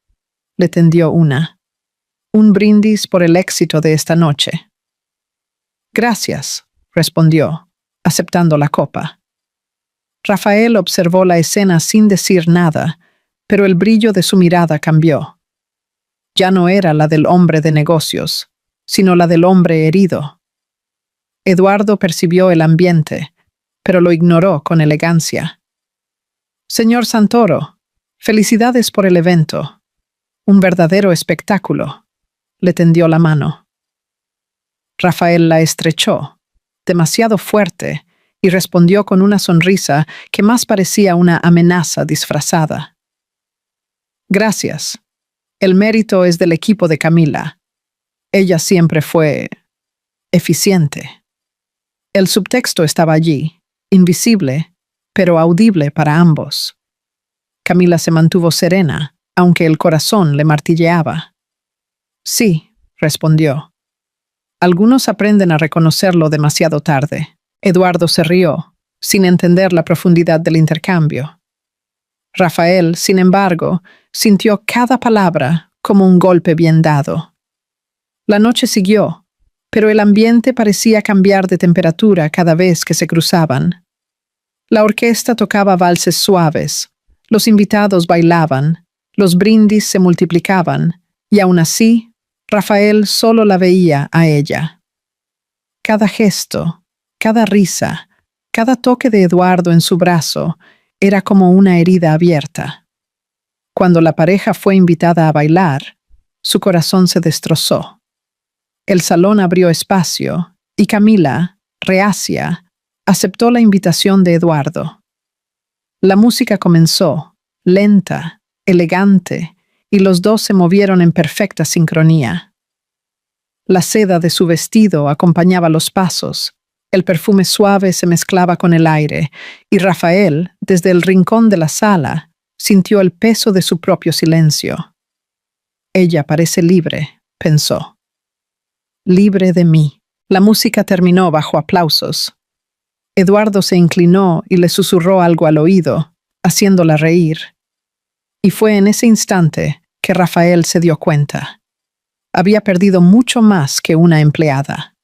Le tendió una. Un brindis por el éxito de esta noche. Gracias, respondió, aceptando la copa. Rafael observó la escena sin decir nada, pero el brillo de su mirada cambió. Ya no era la del hombre de negocios, sino la del hombre herido. Eduardo percibió el ambiente, pero lo ignoró con elegancia. Señor Santoro, felicidades por el evento. Un verdadero espectáculo. Le tendió la mano. Rafael la estrechó, demasiado fuerte, y respondió con una sonrisa que más parecía una amenaza disfrazada. Gracias. El mérito es del equipo de Camila. Ella siempre fue eficiente. El subtexto estaba allí, invisible, pero audible para ambos. Camila se mantuvo serena, aunque el corazón le martilleaba. Sí, respondió. Algunos aprenden a reconocerlo demasiado tarde. Eduardo se rió, sin entender la profundidad del intercambio. Rafael, sin embargo, sintió cada palabra como un golpe bien dado. La noche siguió, pero el ambiente parecía cambiar de temperatura cada vez que se cruzaban. La orquesta tocaba valses suaves, los invitados bailaban, los brindis se multiplicaban, y aún así, Rafael solo la veía a ella. Cada gesto, cada risa, cada toque de Eduardo en su brazo era como una herida abierta. Cuando la pareja fue invitada a bailar, su corazón se destrozó. El salón abrió espacio y Camila, reacia, aceptó la invitación de Eduardo. La música comenzó, lenta, elegante, y los dos se movieron en perfecta sincronía. La seda de su vestido acompañaba los pasos, el perfume suave se mezclaba con el aire, y Rafael, desde el rincón de la sala, sintió el peso de su propio silencio. Ella parece libre, pensó. Libre de mí. La música terminó bajo aplausos. Eduardo se inclinó y le susurró algo al oído, haciéndola reír. Y fue en ese instante que Rafael se dio cuenta. Había perdido mucho más que una empleada.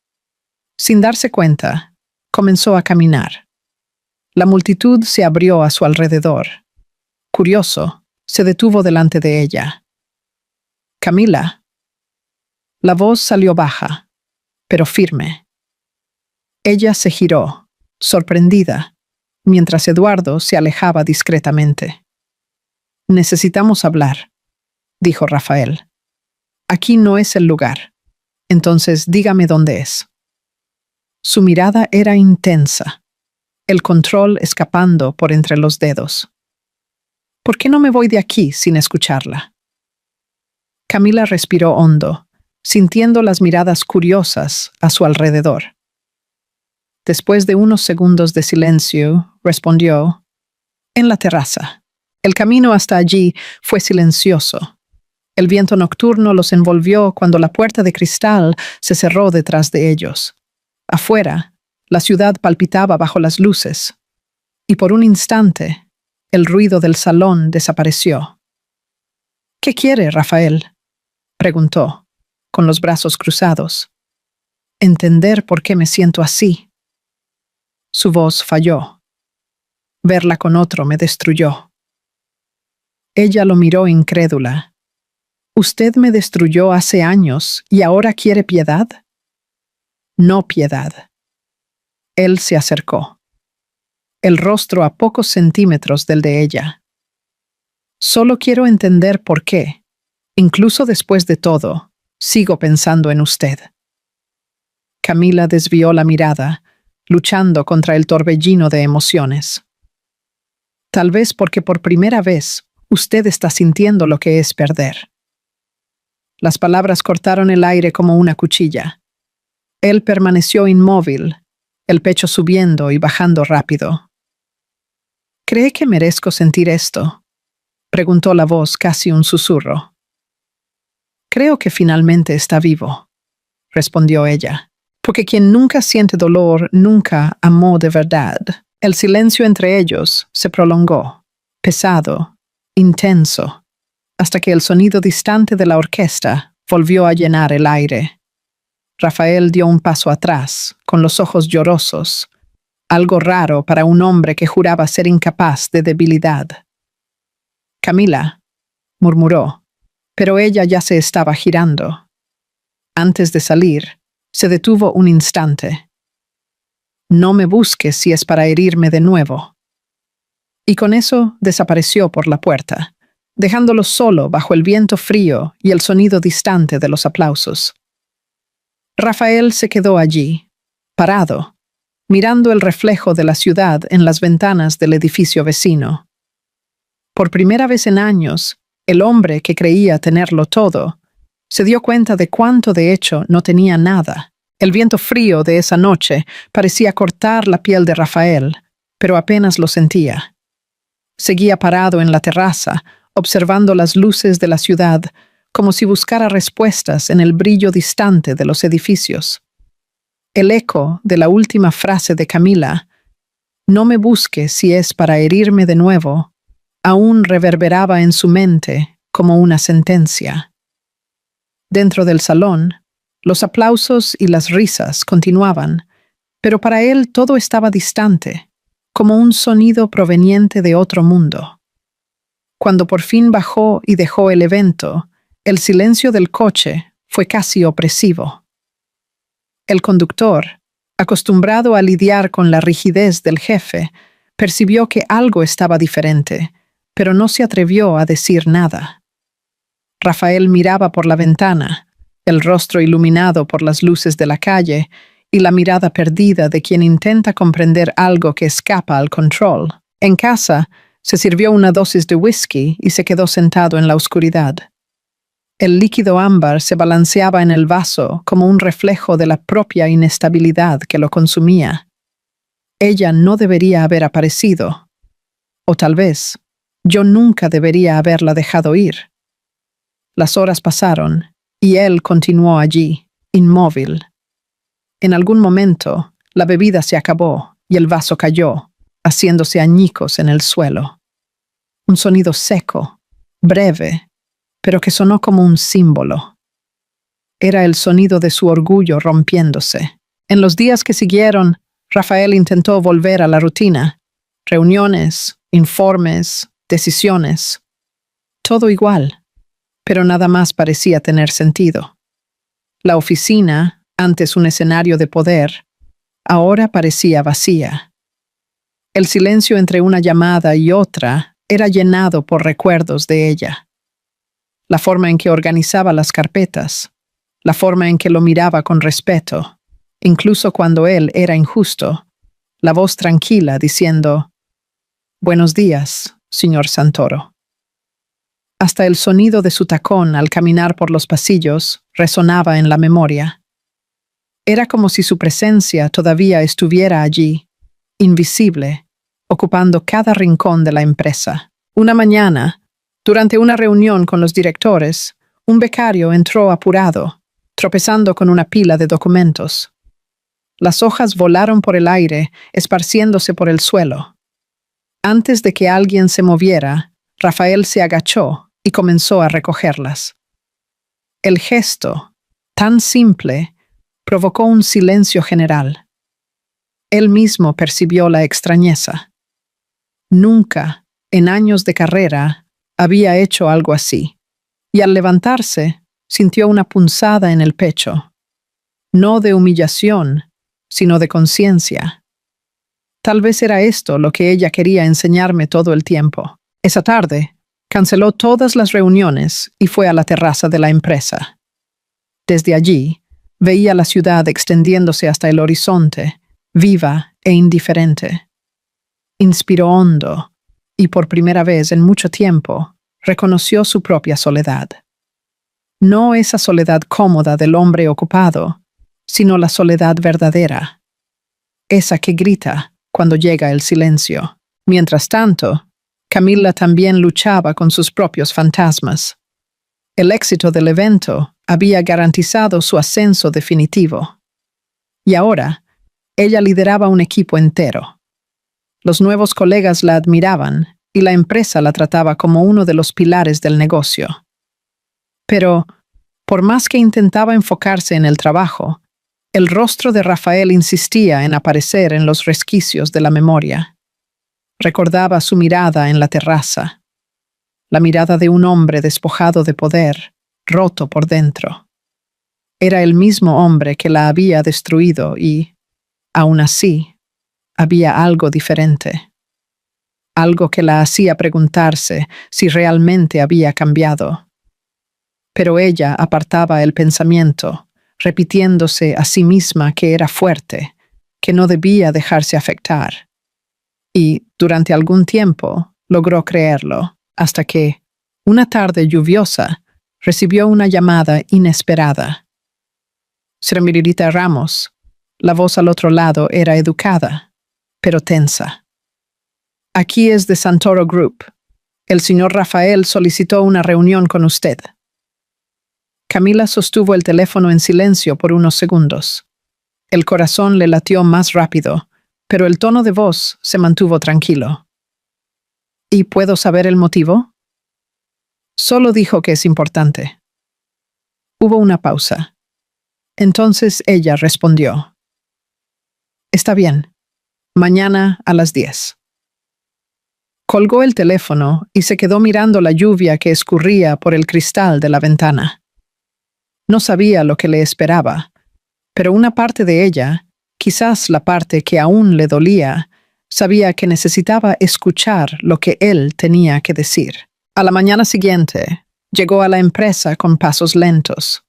Sin darse cuenta, comenzó a caminar. La multitud se abrió a su alrededor. Curioso, se detuvo delante de ella. «Camila». La voz salió baja, pero firme. Ella se giró, sorprendida, mientras Eduardo se alejaba discretamente. «Necesitamos hablar», dijo Rafael. «Aquí no es el lugar. Entonces dígame dónde es». Su mirada era intensa, el control escapando por entre los dedos. ¿Por qué no me voy de aquí sin escucharla? Camila respiró hondo, sintiendo las miradas curiosas a su alrededor. Después de unos segundos de silencio, respondió: «En la terraza». El camino hasta allí fue silencioso. El viento nocturno los envolvió cuando la puerta de cristal se cerró detrás de ellos. Afuera, la ciudad palpitaba bajo las luces, y por un instante, el ruido del salón desapareció. «¿Qué quiere, Rafael?», preguntó, con los brazos cruzados. «Entender por qué me siento así». Su voz falló. Verla con otro me destruyó. Ella lo miró incrédula. «¿Usted me destruyó hace años y ahora quiere piedad?» «No piedad». Él se acercó, el rostro a pocos centímetros del de ella. «Solo quiero entender por qué, incluso después de todo, sigo pensando en usted». Camila desvió la mirada, luchando contra el torbellino de emociones. «Tal vez porque por primera vez usted está sintiendo lo que es perder». Las palabras cortaron el aire como una cuchilla. Él permaneció inmóvil, el pecho subiendo y bajando rápido. «¿Cree que merezco sentir esto?», preguntó la voz casi un susurro. Creo que finalmente está vivo, respondió ella, porque quien nunca siente dolor nunca amó de verdad. El silencio entre ellos se prolongó, pesado, intenso, hasta que el sonido distante de la orquesta volvió a llenar el aire. Rafael dio un paso atrás, con los ojos llorosos, algo raro para un hombre que juraba ser incapaz de debilidad. Camila, murmuró, pero ella ya se estaba girando. Antes de salir, se detuvo un instante. No me busques si es para herirme de nuevo. Y con eso desapareció por la puerta, dejándolo solo bajo el viento frío y el sonido distante de los aplausos. Rafael se quedó allí, parado, mirando el reflejo de la ciudad en las ventanas del edificio vecino. Por primera vez en años, el hombre que creía tenerlo todo, se dio cuenta de cuánto de hecho no tenía nada. El viento frío de esa noche parecía cortar la piel de Rafael, pero apenas lo sentía. Seguía parado en la terraza, observando las luces de la ciudad, como si buscara respuestas en el brillo distante de los edificios. El eco de la última frase de Camila, "No me busques si es para herirme de nuevo", aún reverberaba en su mente como una sentencia. Dentro del salón, los aplausos y las risas continuaban, pero para él todo estaba distante, como un sonido proveniente de otro mundo. Cuando por fin bajó y dejó el evento, el silencio del coche fue casi opresivo. El conductor, acostumbrado a lidiar con la rigidez del jefe, percibió que algo estaba diferente, pero no se atrevió a decir nada. Rafael miraba por la ventana, el rostro iluminado por las luces de la calle y la mirada perdida de quien intenta comprender algo que escapa al control. En casa, se sirvió una dosis de whisky y se quedó sentado en la oscuridad. El líquido ámbar se balanceaba en el vaso como un reflejo de la propia inestabilidad que lo consumía. Ella no debería haber aparecido. O tal vez, yo nunca debería haberla dejado ir. Las horas pasaron, y él continuó allí, inmóvil. En algún momento, la bebida se acabó y el vaso cayó, haciéndose añicos en el suelo. Un sonido seco, breve, pero que sonó como un símbolo. Era el sonido de su orgullo rompiéndose. En los días que siguieron, Rafael intentó volver a la rutina. Reuniones, informes, decisiones. Todo igual, pero nada más parecía tener sentido. La oficina, antes un escenario de poder, ahora parecía vacía. El silencio entre una llamada y otra era llenado por recuerdos de ella. La forma en que organizaba las carpetas, la forma en que lo miraba con respeto, incluso cuando él era injusto, la voz tranquila diciendo, «Buenos días, señor Santoro». Hasta el sonido de su tacón al caminar por los pasillos resonaba en la memoria. Era como si su presencia todavía estuviera allí, invisible, ocupando cada rincón de la empresa. Una mañana, durante una reunión con los directores, un becario entró apurado, tropezando con una pila de documentos. Las hojas volaron por el aire, esparciéndose por el suelo. Antes de que alguien se moviera, Rafael se agachó y comenzó a recogerlas. El gesto, tan simple, provocó un silencio general. Él mismo percibió la extrañeza. Nunca, en años de carrera, había hecho algo así, y al levantarse, sintió una punzada en el pecho. No de humillación, sino de conciencia. Tal vez era esto lo que ella quería enseñarme todo el tiempo. Esa tarde, canceló todas las reuniones y fue a la terraza de la empresa. Desde allí, veía la ciudad extendiéndose hasta el horizonte, viva e indiferente. Inspiró hondo, y por primera vez en mucho tiempo, reconoció su propia soledad. No esa soledad cómoda del hombre ocupado, sino la soledad verdadera. Esa que grita cuando llega el silencio. Mientras tanto, Camila también luchaba con sus propios fantasmas. El éxito del evento había garantizado su ascenso definitivo. Y ahora, ella lideraba un equipo entero. Los nuevos colegas la admiraban y la empresa la trataba como uno de los pilares del negocio. Pero, por más que intentaba enfocarse en el trabajo, el rostro de Rafael insistía en aparecer en los resquicios de la memoria. Recordaba su mirada en la terraza, la mirada de un hombre despojado de poder, roto por dentro. Era el mismo hombre que la había destruido y, aún así, había algo diferente. Algo que la hacía preguntarse si realmente había cambiado. Pero ella apartaba el pensamiento, repitiéndose a sí misma que era fuerte, que no debía dejarse afectar. Y, durante algún tiempo, logró creerlo, hasta que, una tarde lluviosa, recibió una llamada inesperada. Señorita Ramos, la voz al otro lado era educada, pero tensa. Aquí es de Santoro Group. El señor Rafael solicitó una reunión con usted. Camila sostuvo el teléfono en silencio por unos segundos. El corazón le latió más rápido, pero el tono de voz se mantuvo tranquilo. ¿Y puedo saber el motivo? Solo dijo que es importante. Hubo una pausa. Entonces ella respondió. Está bien. Mañana a las 10. Colgó el teléfono y se quedó mirando la lluvia que escurría por el cristal de la ventana. No sabía lo que le esperaba, pero una parte de ella, quizás la parte que aún le dolía, sabía que necesitaba escuchar lo que él tenía que decir. A la mañana siguiente, llegó a la empresa con pasos lentos.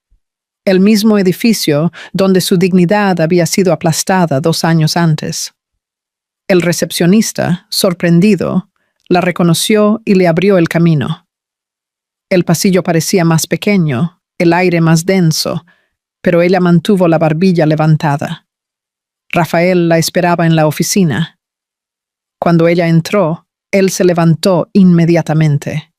El mismo edificio donde su dignidad había sido aplastada 2 años antes. El recepcionista, sorprendido, la reconoció y le abrió el camino. El pasillo parecía más pequeño, el aire más denso, pero ella mantuvo la barbilla levantada. Rafael la esperaba en la oficina. Cuando ella entró, él se levantó inmediatamente.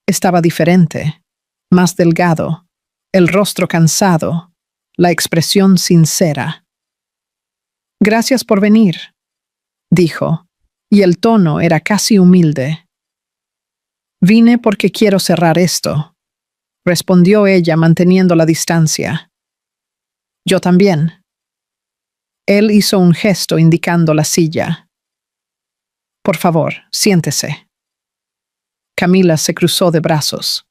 Estaba diferente, más delgado, el rostro cansado, la expresión sincera. Gracias por venir, dijo, y el tono era casi humilde. Vine porque quiero cerrar esto, respondió ella manteniendo la distancia. Yo también. Él hizo un gesto indicando la silla. Por favor, siéntese. Camila se cruzó de brazos.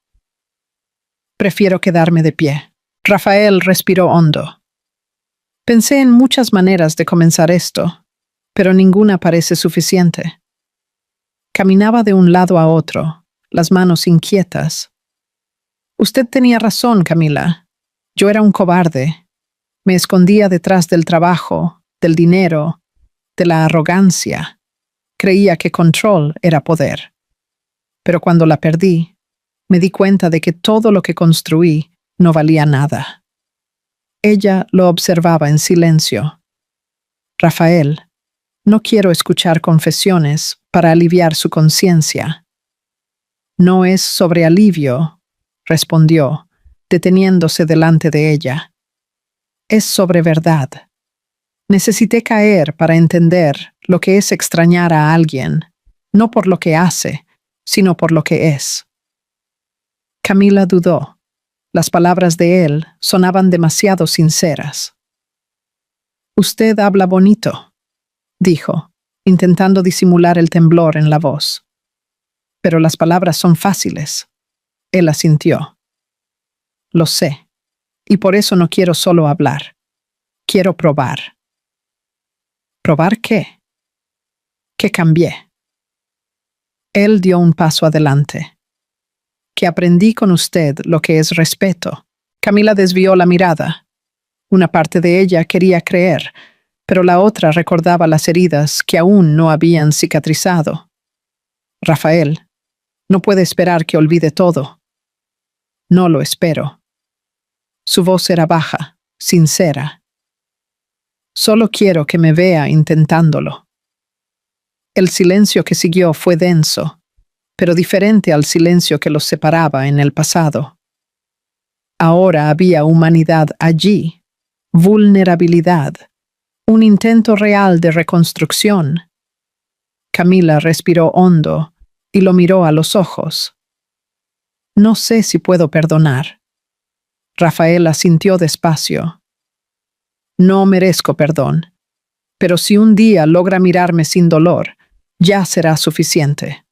Prefiero quedarme de pie. Rafael respiró hondo. Pensé en muchas maneras de comenzar esto, pero ninguna parece suficiente. Caminaba de un lado a otro, las manos inquietas. Usted tenía razón, Camila. Yo era un cobarde. Me escondía detrás del trabajo, del dinero, de la arrogancia. Creía que control era poder. Pero cuando la perdí, me di cuenta de que todo lo que construí no valía nada. Ella lo observaba en silencio. Rafael, no quiero escuchar confesiones para aliviar su conciencia. No es sobre alivio, respondió, deteniéndose delante de ella. Es sobre verdad. Necesité caer para entender lo que es extrañar a alguien, no por lo que hace, sino por lo que es. Camila dudó. Las palabras de él sonaban demasiado sinceras. Usted habla bonito, dijo, intentando disimular el temblor en la voz. Pero las palabras son fáciles. Él asintió. Lo sé, y por eso no quiero solo hablar. Quiero probar. ¿Probar qué? Que cambié. Él dio un paso adelante. Que aprendí con usted lo que es respeto. Camila desvió la mirada. Una parte de ella quería creer, pero la otra recordaba las heridas que aún no habían cicatrizado. Rafael, no puede esperar que olvide todo. No lo espero. Su voz era baja, sincera. Solo quiero que me vea intentándolo. El silencio que siguió fue denso, pero diferente al silencio que los separaba en el pasado. Ahora había humanidad allí, vulnerabilidad, un intento real de reconstrucción. Camila respiró hondo y lo miró a los ojos. No sé si puedo perdonar. Rafael asintió despacio. No merezco perdón, pero si un día logra mirarme sin dolor, ya será suficiente.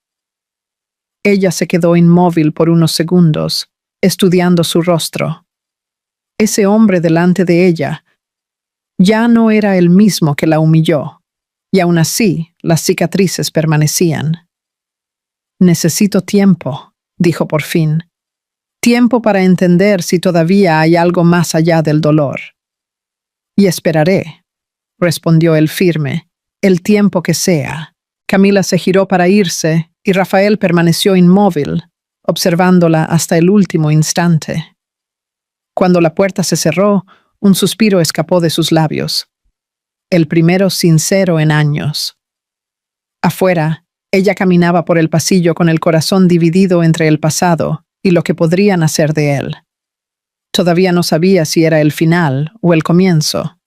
Ella se quedó inmóvil por unos segundos, estudiando su rostro. Ese hombre delante de ella ya no era el mismo que la humilló, y aún así las cicatrices permanecían. Necesito tiempo, dijo por fin. Tiempo para entender si todavía hay algo más allá del dolor. Y esperaré, respondió él firme, el tiempo que sea. Camila se giró para irse y Rafael permaneció inmóvil, observándola hasta el último instante. Cuando la puerta se cerró, un suspiro escapó de sus labios, el primero sincero en años. Afuera, ella caminaba por el pasillo con el corazón dividido entre el pasado y lo que podrían hacer de él. Todavía no sabía si era el final o el comienzo,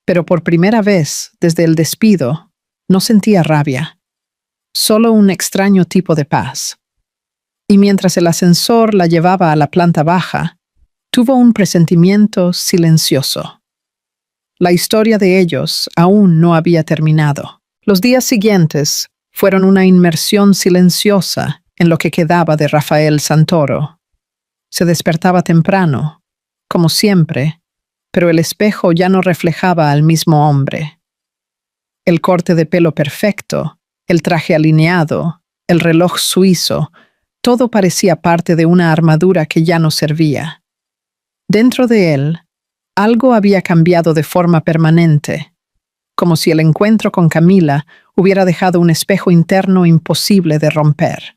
pero por primera vez desde el despido no sentía rabia, solo un extraño tipo de paz. Y mientras el ascensor la llevaba a la planta baja, tuvo un presentimiento silencioso. La historia de ellos aún no había terminado. Los días siguientes fueron una inmersión silenciosa en lo que quedaba de Rafael Santoro. Se despertaba temprano, como siempre, pero el espejo ya no reflejaba al mismo hombre. El corte de pelo perfecto, el traje alineado, el reloj suizo, todo parecía parte de una armadura que ya no servía. Dentro de él, algo había cambiado de forma permanente, como si el encuentro con Camila hubiera dejado un espejo interno imposible de romper.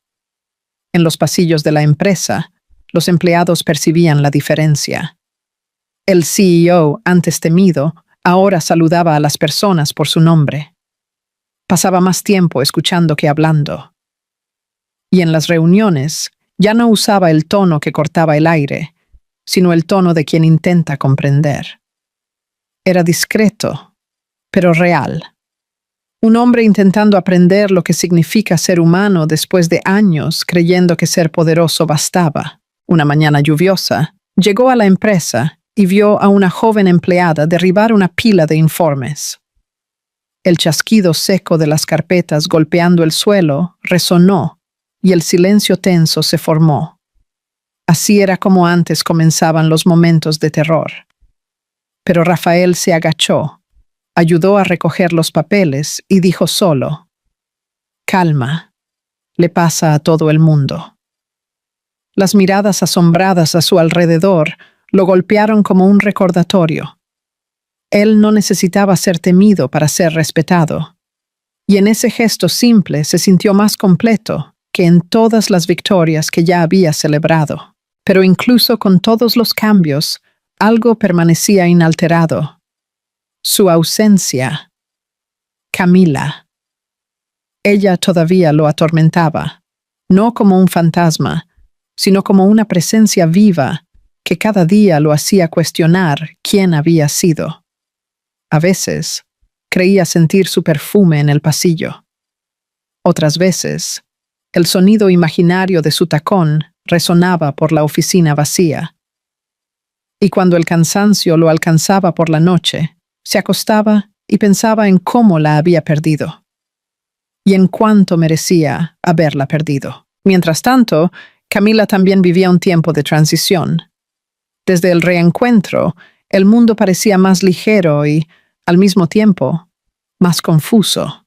En los pasillos de la empresa, los empleados percibían la diferencia. El CEO, antes temido, ahora saludaba a las personas por su nombre. Pasaba más tiempo escuchando que hablando. Y en las reuniones, ya no usaba el tono que cortaba el aire, sino el tono de quien intenta comprender. Era discreto, pero real. Un hombre intentando aprender lo que significa ser humano después de años creyendo que ser poderoso bastaba. Una mañana lluviosa, llegó a la empresa y vio a una joven empleada derribar una pila de informes. El chasquido seco de las carpetas golpeando el suelo resonó y el silencio tenso se formó. Así era como antes comenzaban los momentos de terror. Pero Rafael se agachó, ayudó a recoger los papeles y dijo solo: «Calma, le pasa a todo el mundo». Las miradas asombradas a su alrededor lo golpearon como un recordatorio. Él no necesitaba ser temido para ser respetado, y en ese gesto simple se sintió más completo que en todas las victorias que ya había celebrado. Pero incluso con todos los cambios, algo permanecía inalterado. Su ausencia. Camila. Ella todavía lo atormentaba, no como un fantasma, sino como una presencia viva que cada día lo hacía cuestionar quién había sido. A veces, creía sentir su perfume en el pasillo. Otras veces, el sonido imaginario de su tacón resonaba por la oficina vacía. Y cuando el cansancio lo alcanzaba por la noche, se acostaba y pensaba en cómo la había perdido y en cuánto merecía haberla perdido. Mientras tanto, Camila también vivía un tiempo de transición. Desde el reencuentro, el mundo parecía más ligero y, al mismo tiempo, más confuso.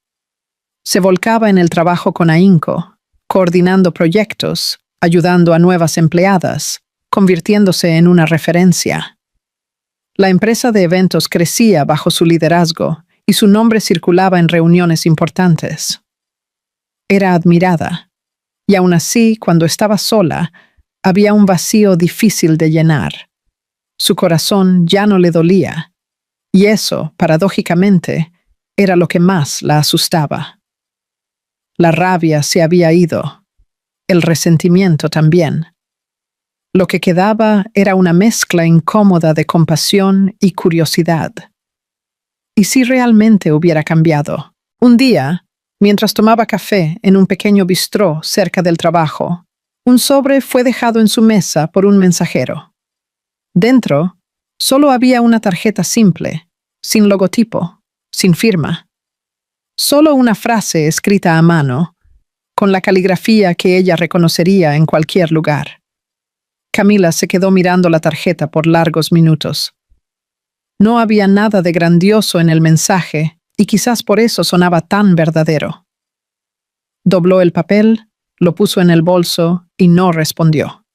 Se volcaba en el trabajo con ahínco, coordinando proyectos, ayudando a nuevas empleadas, convirtiéndose en una referencia. La empresa de eventos crecía bajo su liderazgo y su nombre circulaba en reuniones importantes. Era admirada, y aún así, cuando estaba sola, había un vacío difícil de llenar. Su corazón ya no le dolía, y eso, paradójicamente, era lo que más la asustaba. La rabia se había ido, el resentimiento también. Lo que quedaba era una mezcla incómoda de compasión y curiosidad. ¿Y si realmente hubiera cambiado? Un día, mientras tomaba café en un pequeño bistró cerca del trabajo, un sobre fue dejado en su mesa por un mensajero. Dentro, solo había una tarjeta simple, sin logotipo, sin firma. Solo una frase escrita a mano, con la caligrafía que ella reconocería en cualquier lugar. Camila se quedó mirando la tarjeta por largos minutos. No había nada de grandioso en el mensaje, y quizás por eso sonaba tan verdadero. Dobló el papel, lo puso en el bolso y no respondió.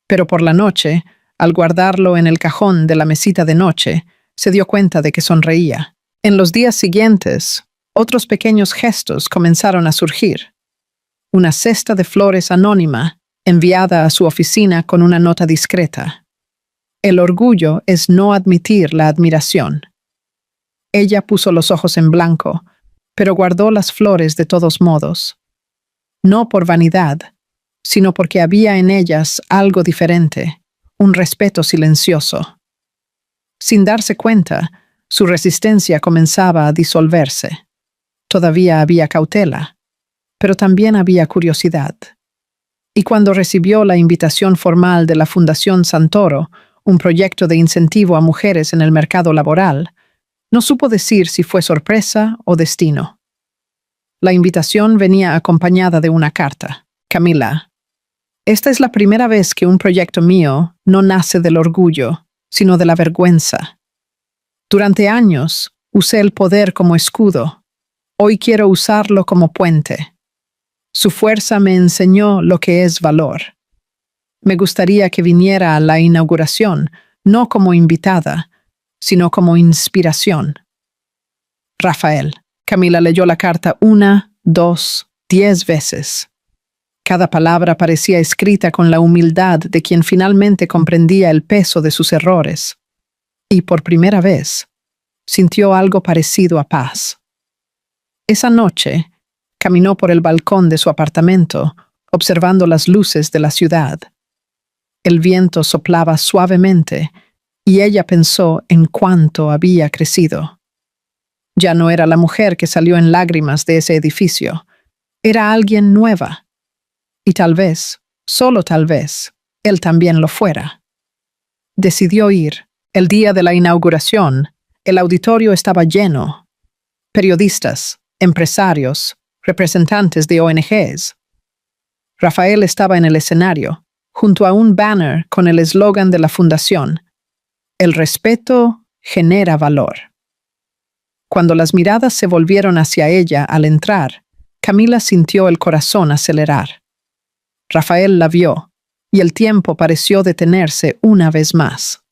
Pero por la noche, al guardarlo en el cajón de la mesita de noche, se dio cuenta de que sonreía. En los días siguientes, otros pequeños gestos comenzaron a surgir. Una cesta de flores anónima, enviada a su oficina con una nota discreta. El orgullo es no admitir la admiración. Ella puso los ojos en blanco, pero guardó las flores de todos modos. No por vanidad, sino porque había en ellas algo diferente, un respeto silencioso. Sin darse cuenta, su resistencia comenzaba a disolverse. Todavía había cautela, pero también había curiosidad. Y cuando recibió la invitación formal de la Fundación Santoro, un proyecto de incentivo a mujeres en el mercado laboral, no supo decir si fue sorpresa o destino. La invitación venía acompañada de una carta. Camila, esta es la primera vez que un proyecto mío no nace del orgullo, sino de la vergüenza. Durante años, usé el poder como escudo. Hoy quiero usarlo como puente. Su fuerza me enseñó lo que es valor. Me gustaría que viniera a la inauguración, no como invitada, sino como inspiración. Rafael. Camila leyó la carta 1, 2, 10 veces. Cada palabra parecía escrita con la humildad de quien finalmente comprendía el peso de sus errores. Y por primera vez, sintió algo parecido a paz. Esa noche, caminó por el balcón de su apartamento, observando las luces de la ciudad. El viento soplaba suavemente, y ella pensó en cuánto había crecido. Ya no era la mujer que salió en lágrimas de ese edificio. Era alguien nueva. Y tal vez, solo tal vez, él también lo fuera. Decidió ir. El día de la inauguración, el auditorio estaba lleno. Periodistas, empresarios, representantes de ONGs. Rafael estaba en el escenario, junto a un banner con el eslogan de la fundación: El respeto genera valor. Cuando las miradas se volvieron hacia ella al entrar, Camila sintió el corazón acelerar. Rafael la vio, y el tiempo pareció detenerse una vez más.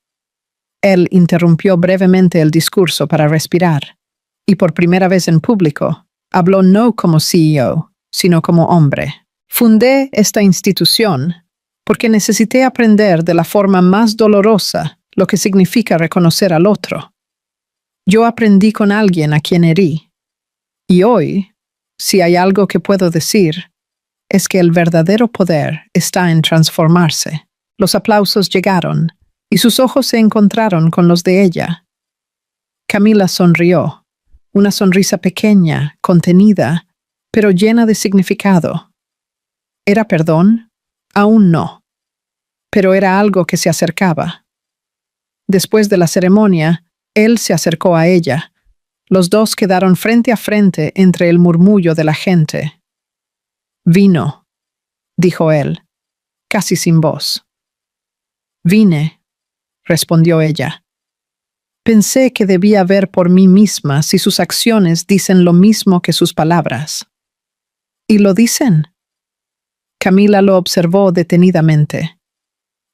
Él interrumpió brevemente el discurso para respirar, y por primera vez en público, habló no como CEO, sino como hombre. Fundé esta institución porque necesité aprender de la forma más dolorosa lo que significa reconocer al otro. Yo aprendí con alguien a quien herí. Y hoy, si hay algo que puedo decir, es que el verdadero poder está en transformarse. Los aplausos llegaron, y sus ojos se encontraron con los de ella. Camila sonrió, una sonrisa pequeña, contenida, pero llena de significado. ¿Era perdón? Aún no. Pero era algo que se acercaba. Después de la ceremonia, él se acercó a ella. Los dos quedaron frente a frente entre el murmullo de la gente. «Vino», dijo él, casi sin voz. «Vine», respondió ella. «Pensé que debía ver por mí misma si sus acciones dicen lo mismo que sus palabras». «¿Y lo dicen?». Camila lo observó detenidamente.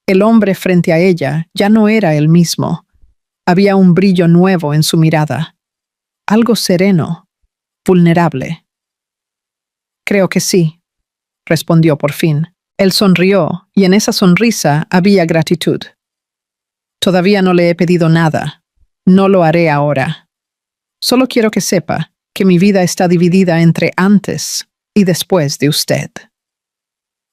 El hombre frente a ella ya no era el mismo. Había un brillo nuevo en su mirada. Algo sereno, vulnerable. «Creo que sí», respondió por fin. Él sonrió, y en esa sonrisa había gratitud. «Todavía no le he pedido nada. No lo haré ahora. Solo quiero que sepa que mi vida está dividida entre antes y después de usted».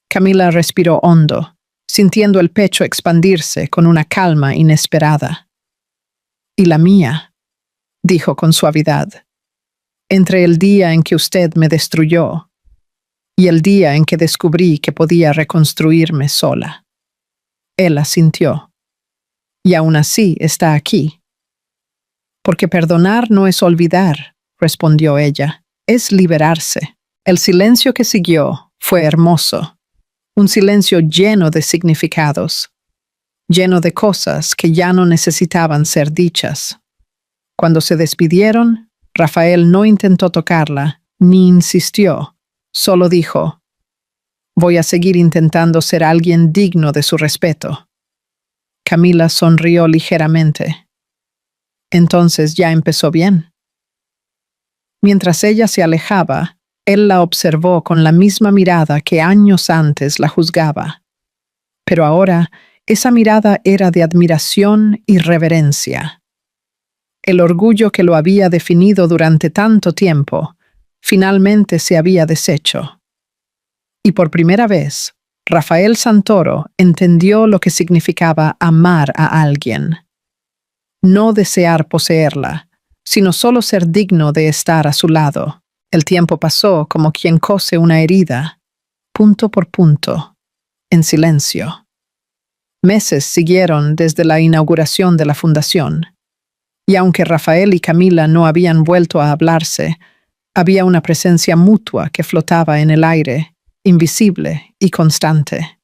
Camila respiró hondo, sintiendo el pecho expandirse con una calma inesperada. «Y la mía», dijo con suavidad, «entre el día en que usted me destruyó y el día en que descubrí que podía reconstruirme sola». Él asintió. «Y aún así está aquí». «Porque perdonar no es olvidar», respondió ella, «es liberarse». El silencio que siguió fue hermoso, un silencio lleno de significados, lleno de cosas que ya no necesitaban ser dichas. Cuando se despidieron, Rafael no intentó tocarla, ni insistió, solo dijo: «Voy a seguir intentando ser alguien digno de su respeto». Camila sonrió ligeramente. Entonces ya empezó bien. Mientras ella se alejaba, él la observó con la misma mirada que años antes la juzgaba. Pero ahora esa mirada era de admiración y reverencia. El orgullo que lo había definido durante tanto tiempo finalmente se había deshecho. Y por primera vez, Rafael Santoro entendió lo que significaba amar a alguien. No desear poseerla, sino solo ser digno de estar a su lado. El tiempo pasó como quien cose una herida, punto por punto, en silencio. Meses siguieron desde la inauguración de la fundación, y aunque Rafael y Camila no habían vuelto a hablarse, había una presencia mutua que flotaba en el aire, invisible y constante.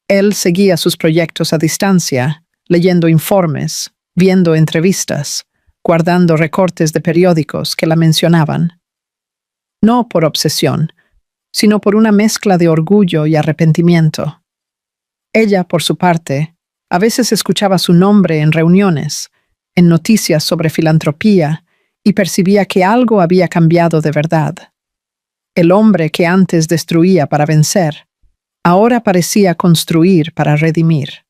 Él seguía sus proyectos a distancia, leyendo informes, viendo entrevistas, guardando recortes de periódicos que la mencionaban. No por obsesión, sino por una mezcla de orgullo y arrepentimiento. Ella, por su parte, a veces escuchaba su nombre en reuniones, en noticias sobre filantropía, y percibía que algo había cambiado de verdad. El hombre que antes destruía para vencer, ahora parecía construir para redimir.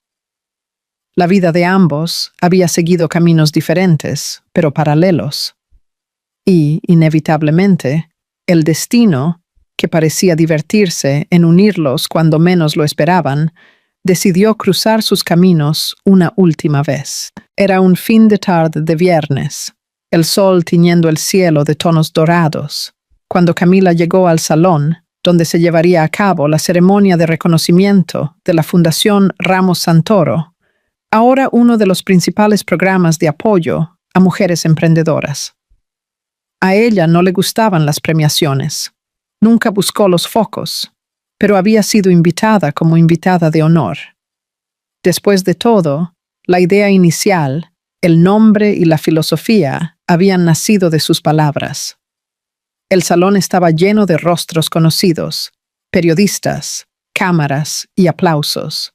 La vida de ambos había seguido caminos diferentes, pero paralelos. Y, inevitablemente, el destino, que parecía divertirse en unirlos cuando menos lo esperaban, decidió cruzar sus caminos una última vez. Era un fin de tarde de viernes, el sol tiñendo el cielo de tonos dorados, cuando Camila llegó al salón donde se llevaría a cabo la ceremonia de reconocimiento de la Fundación Ramos Santoro, ahora uno de los principales programas de apoyo a mujeres emprendedoras. A ella no le gustaban las premiaciones, nunca buscó los focos, pero había sido invitada como invitada de honor. Después de todo, la idea inicial, el nombre y la filosofía habían nacido de sus palabras. El salón estaba lleno de rostros conocidos, periodistas, cámaras y aplausos.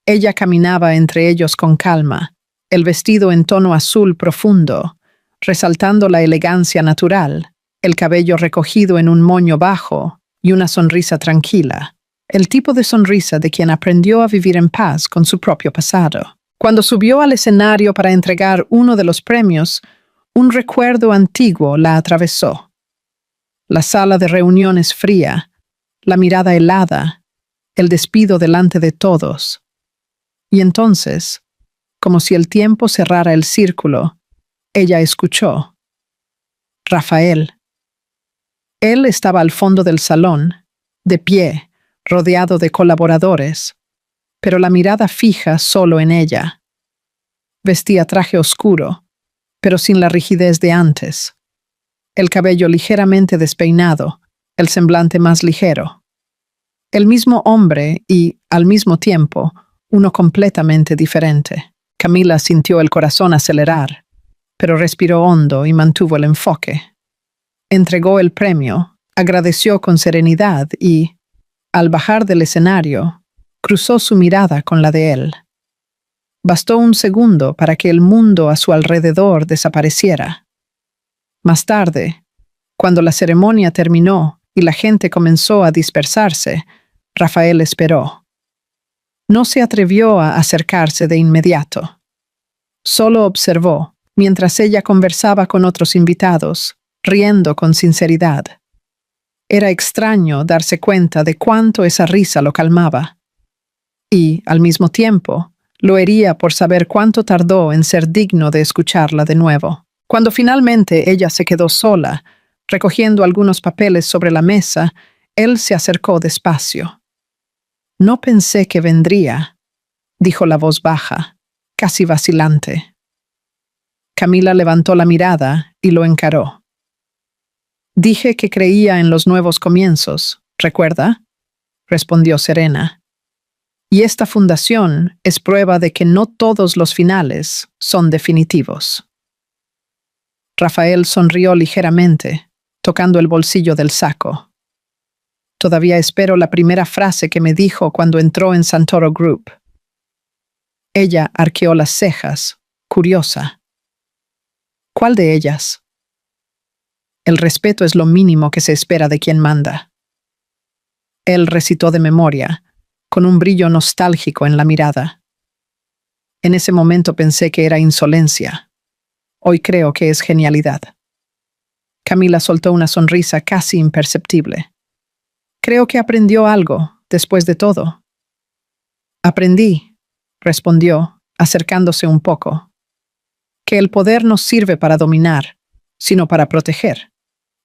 Ella caminaba entre ellos con calma, el vestido en tono azul profundo, resaltando la elegancia natural, el cabello recogido en un moño bajo y una sonrisa tranquila, el tipo de sonrisa de quien aprendió a vivir en paz con su propio pasado. Cuando subió al escenario para entregar uno de los premios, un recuerdo antiguo la atravesó. La sala de reuniones fría, la mirada helada, el despido delante de todos. Y entonces, como si el tiempo cerrara el círculo, ella escuchó: «Rafael». Él estaba al fondo del salón, de pie, rodeado de colaboradores, pero la mirada fija solo en ella. Vestía traje oscuro, pero sin la rigidez de antes. El cabello ligeramente despeinado, el semblante más ligero. El mismo hombre y, al mismo tiempo, uno completamente diferente. Camila sintió el corazón acelerar, pero respiró hondo y mantuvo el enfoque. Entregó el premio, agradeció con serenidad y, al bajar del escenario, cruzó su mirada con la de él. Bastó un segundo para que el mundo a su alrededor desapareciera. Más tarde, cuando la ceremonia terminó y la gente comenzó a dispersarse, Rafael esperó. No se atrevió a acercarse de inmediato. Solo observó, mientras ella conversaba con otros invitados, riendo con sinceridad. Era extraño darse cuenta de cuánto esa risa lo calmaba. y, al mismo tiempo, lo hería por saber cuánto tardó en ser digno de escucharla de nuevo. Cuando finalmente ella se quedó sola, recogiendo algunos papeles sobre la mesa, él se acercó despacio. «No pensé que vendría», dijo la voz baja, casi vacilante. Camila levantó la mirada y lo encaró. «Dije que creía en los nuevos comienzos, ¿recuerda?», respondió serena. «Y esta fundación es prueba de que no todos los finales son definitivos». Rafael sonrió ligeramente, tocando el bolsillo del saco. «Todavía espero la primera frase que me dijo cuando entró en Santoro Group». Ella arqueó las cejas, curiosa. «¿Cuál de ellas?». «El respeto es lo mínimo que se espera de quien manda». Él recitó de memoria, con un brillo nostálgico en la mirada. En ese momento pensé que era insolencia. Hoy creo que es genialidad. Camila soltó una sonrisa casi imperceptible. «Creo que aprendió algo, después de todo». «Aprendí», respondió, acercándose un poco, «que el poder no sirve para dominar, sino para proteger,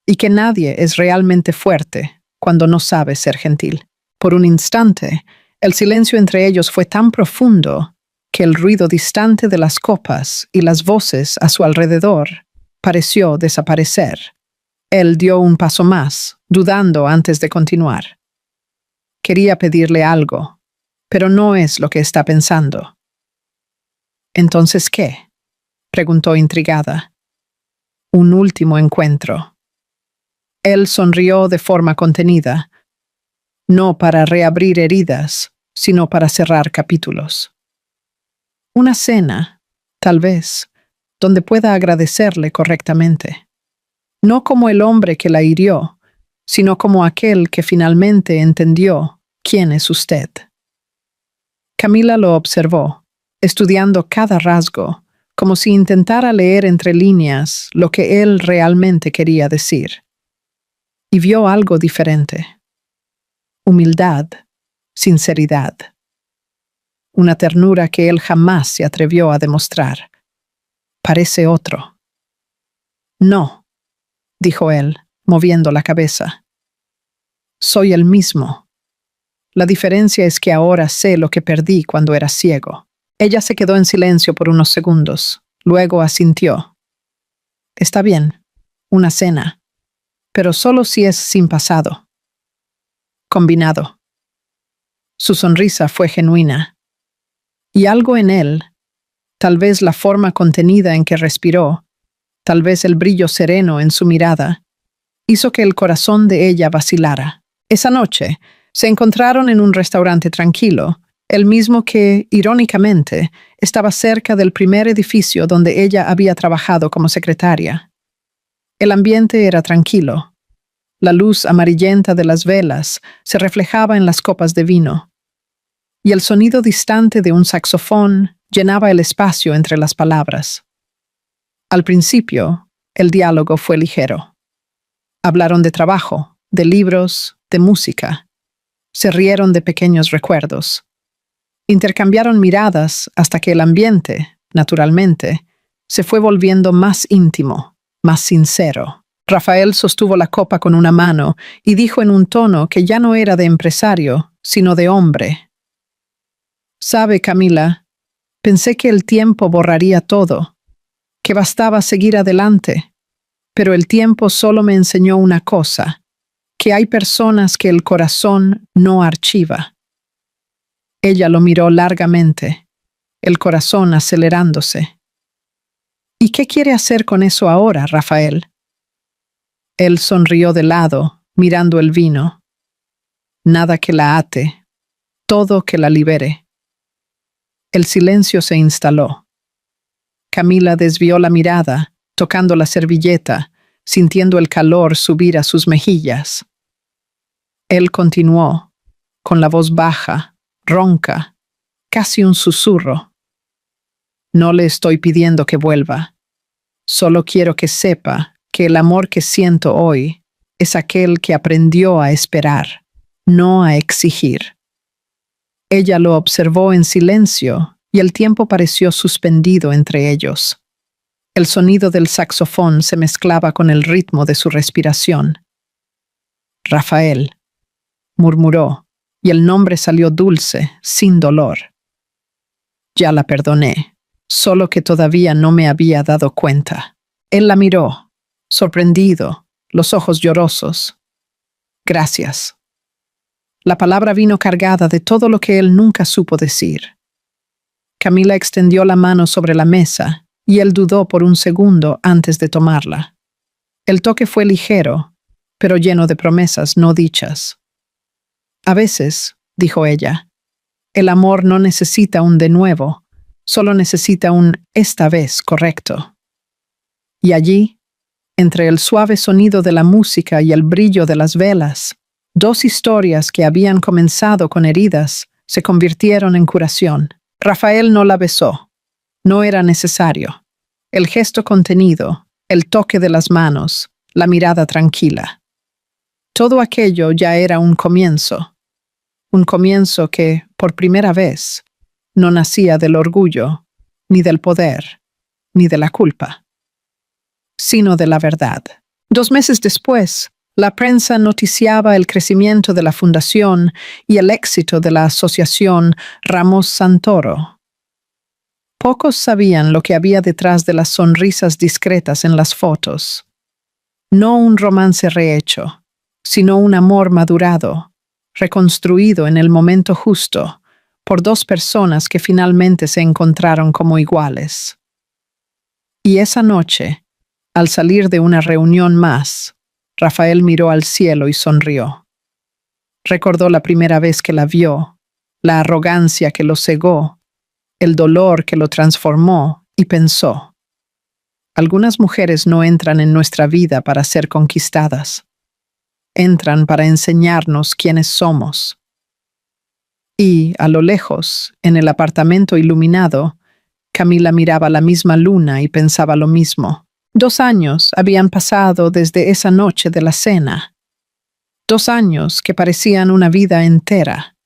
y que nadie es realmente fuerte cuando no sabe ser gentil». Por un instante, el silencio entre ellos fue tan profundo que el ruido distante de las copas y las voces a su alrededor pareció desaparecer. Él dio un paso más, dudando antes de continuar. «Quería pedirle algo, pero no es lo que está pensando». «¿Entonces qué?», preguntó intrigada. «Un último encuentro». Él sonrió de forma contenida, no para reabrir heridas, sino para cerrar capítulos. «Una cena, tal vez, donde pueda agradecerle correctamente. No como el hombre que la hirió, sino como aquel que finalmente entendió quién es usted». Camila lo observó, estudiando cada rasgo, como si intentara leer entre líneas lo que él realmente quería decir. Y vio algo diferente. Humildad, sinceridad. Una ternura que él jamás se atrevió a demostrar. «Parece otro». «No», dijo él, moviendo la cabeza. «Soy el mismo. La diferencia es que ahora sé lo que perdí cuando era ciego». Ella se quedó en silencio por unos segundos, luego asintió. «Está bien, una cena, pero solo si es sin pasado». «Combinado». Su sonrisa fue genuina. Y algo en él, tal vez la forma contenida en que respiró, tal vez el brillo sereno en su mirada, hizo que el corazón de ella vacilara. Esa noche, se encontraron en un restaurante tranquilo, el mismo que, irónicamente, estaba cerca del primer edificio donde ella había trabajado como secretaria. El ambiente era tranquilo. La luz amarillenta de las velas se reflejaba en las copas de vino, y el sonido distante de un saxofón llenaba el espacio entre las palabras. Al principio, el diálogo fue ligero. Hablaron de trabajo, de libros, de música. Se rieron de pequeños recuerdos. Intercambiaron miradas hasta que el ambiente, naturalmente, se fue volviendo más íntimo, más sincero. Rafael sostuvo la copa con una mano y dijo en un tono que ya no era de empresario, sino de hombre. «Sabe, Camila, pensé que el tiempo borraría todo, que bastaba seguir adelante, pero el tiempo solo me enseñó una cosa, que hay personas que el corazón no archiva». Ella lo miró largamente, el corazón acelerándose. «¿Y qué quiere hacer con eso ahora, Rafael?». Él sonrió de lado, mirando el vino. «Nada que la ate, todo que la libere». El silencio se instaló. Camila desvió la mirada, tocando la servilleta, sintiendo el calor subir a sus mejillas. Él continuó, con la voz baja, ronca, casi un susurro. «No le estoy pidiendo que vuelva. Solo quiero que sepa que el amor que siento hoy es aquel que aprendió a esperar, no a exigir». Ella lo observó en silencio y el tiempo pareció suspendido entre ellos. El sonido del saxofón se mezclaba con el ritmo de su respiración. Rafael, murmuró, y el nombre salió dulce, sin dolor. Ya la perdoné, solo que todavía no me había dado cuenta. Él la miró, sorprendido, los ojos llorosos. Gracias. La palabra vino cargada de todo lo que él nunca supo decir. Camila extendió la mano sobre la mesa y él dudó por un segundo antes de tomarla. El toque fue ligero, pero lleno de promesas no dichas. A veces, dijo ella, el amor no necesita un de nuevo, solo necesita un esta vez correcto. Y allí, entre el suave sonido de la música y el brillo de las velas, dos historias que habían comenzado con heridas se convirtieron en curación. Rafael no la besó. No era necesario. El gesto contenido, el toque de las manos, la mirada tranquila. Todo aquello ya era un comienzo que, por primera vez, no nacía del orgullo, ni del poder, ni de la culpa, sino de la verdad. 2 meses después, la prensa noticiaba el crecimiento de la fundación y el éxito de la asociación Ramos Santoro. Pocos sabían lo que había detrás de las sonrisas discretas en las fotos. No un romance rehecho, sino un amor madurado, reconstruido en el momento justo, por 2 personas que finalmente se encontraron como iguales. Y esa noche, al salir de una reunión más, Rafael miró al cielo y sonrió. Recordó la primera vez que la vio, la arrogancia que lo cegó, el dolor que lo transformó, y pensó: algunas mujeres no entran en nuestra vida para ser conquistadas. Entran para enseñarnos quiénes somos. Y, a lo lejos, en el apartamento iluminado, Camila miraba la misma luna y pensaba lo mismo. 2 años habían pasado desde esa noche de la cena. 2 años que parecían una vida entera,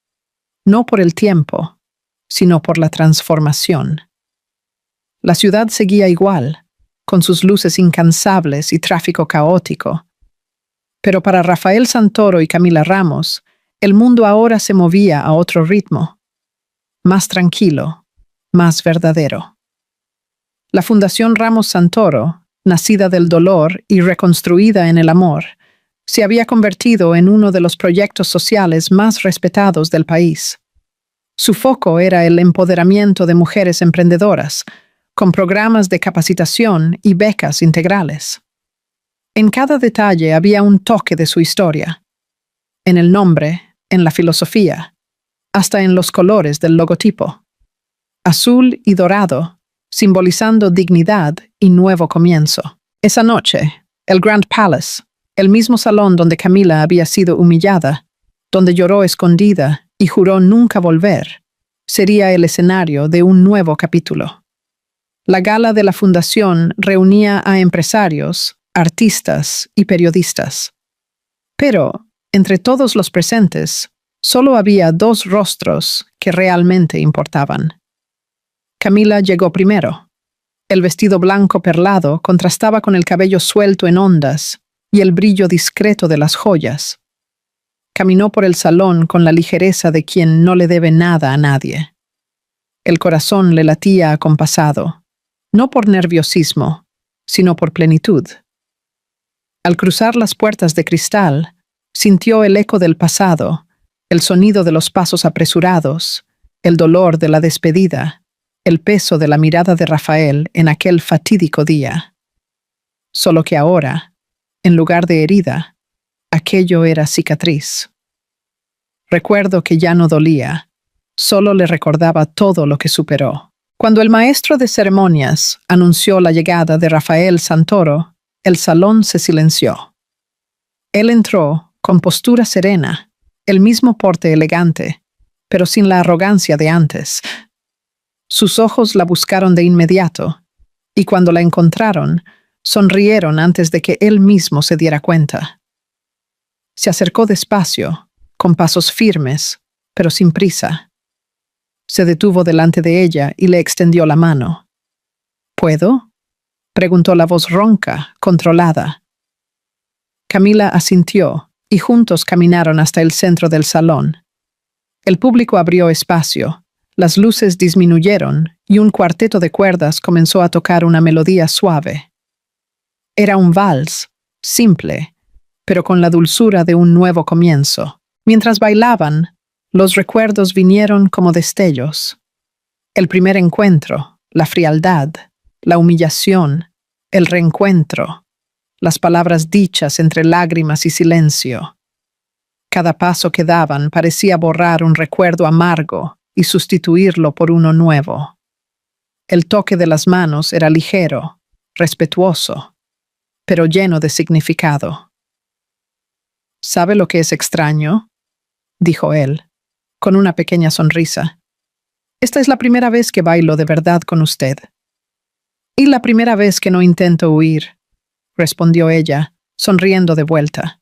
no por el tiempo, sino por la transformación. La ciudad seguía igual, con sus luces incansables y tráfico caótico. Pero para Rafael Santoro y Camila Ramos, el mundo ahora se movía a otro ritmo, más tranquilo, más verdadero. La Fundación Ramos Santoro, nacida del dolor y reconstruida en el amor, se había convertido en uno de los proyectos sociales más respetados del país. Su foco era el empoderamiento de mujeres emprendedoras, con programas de capacitación y becas integrales. En cada detalle había un toque de su historia. En el nombre, en la filosofía, hasta en los colores del logotipo. Azul y dorado, simbolizando dignidad y nuevo comienzo. Esa noche, el Grand Palace, el mismo salón donde Camila había sido humillada, donde lloró escondida y juró nunca volver, sería el escenario de un nuevo capítulo. La gala de la fundación reunía a empresarios, artistas y periodistas. Pero, entre todos los presentes, solo había 2 rostros que realmente importaban. Camila llegó primero. El vestido blanco perlado contrastaba con el cabello suelto en ondas y el brillo discreto de las joyas. Caminó por el salón con la ligereza de quien no le debe nada a nadie. El corazón le latía acompasado, no por nerviosismo, sino por plenitud. Al cruzar las puertas de cristal, sintió el eco del pasado, el sonido de los pasos apresurados, el dolor de la despedida, el peso de la mirada de Rafael en aquel fatídico día. Solo que ahora, en lugar de herida, aquello era cicatriz. Recuerdo que ya no dolía, solo le recordaba todo lo que superó. Cuando el maestro de ceremonias anunció la llegada de Rafael Santoro, el salón se silenció. Él entró con postura serena, el mismo porte elegante, pero sin la arrogancia de antes. Sus ojos la buscaron de inmediato, y cuando la encontraron, sonrieron antes de que él mismo se diera cuenta. Se acercó despacio, con pasos firmes, pero sin prisa. Se detuvo delante de ella y le extendió la mano. ¿Puedo?, preguntó la voz ronca, controlada. Camila asintió y juntos caminaron hasta el centro del salón. El público abrió espacio, las luces disminuyeron y un cuarteto de cuerdas comenzó a tocar una melodía suave. Era un vals, simple, pero con la dulzura de un nuevo comienzo. Mientras bailaban, los recuerdos vinieron como destellos. El primer encuentro, la frialdad, la humillación, el reencuentro, las palabras dichas entre lágrimas y silencio. Cada paso que daban parecía borrar un recuerdo amargo y sustituirlo por uno nuevo. El toque de las manos era ligero, respetuoso, pero lleno de significado. ¿Sabe lo que es extraño?, dijo él, con una pequeña sonrisa. Esta es la primera vez que bailo de verdad con usted. Y la primera vez que no intento huir, respondió ella, sonriendo de vuelta.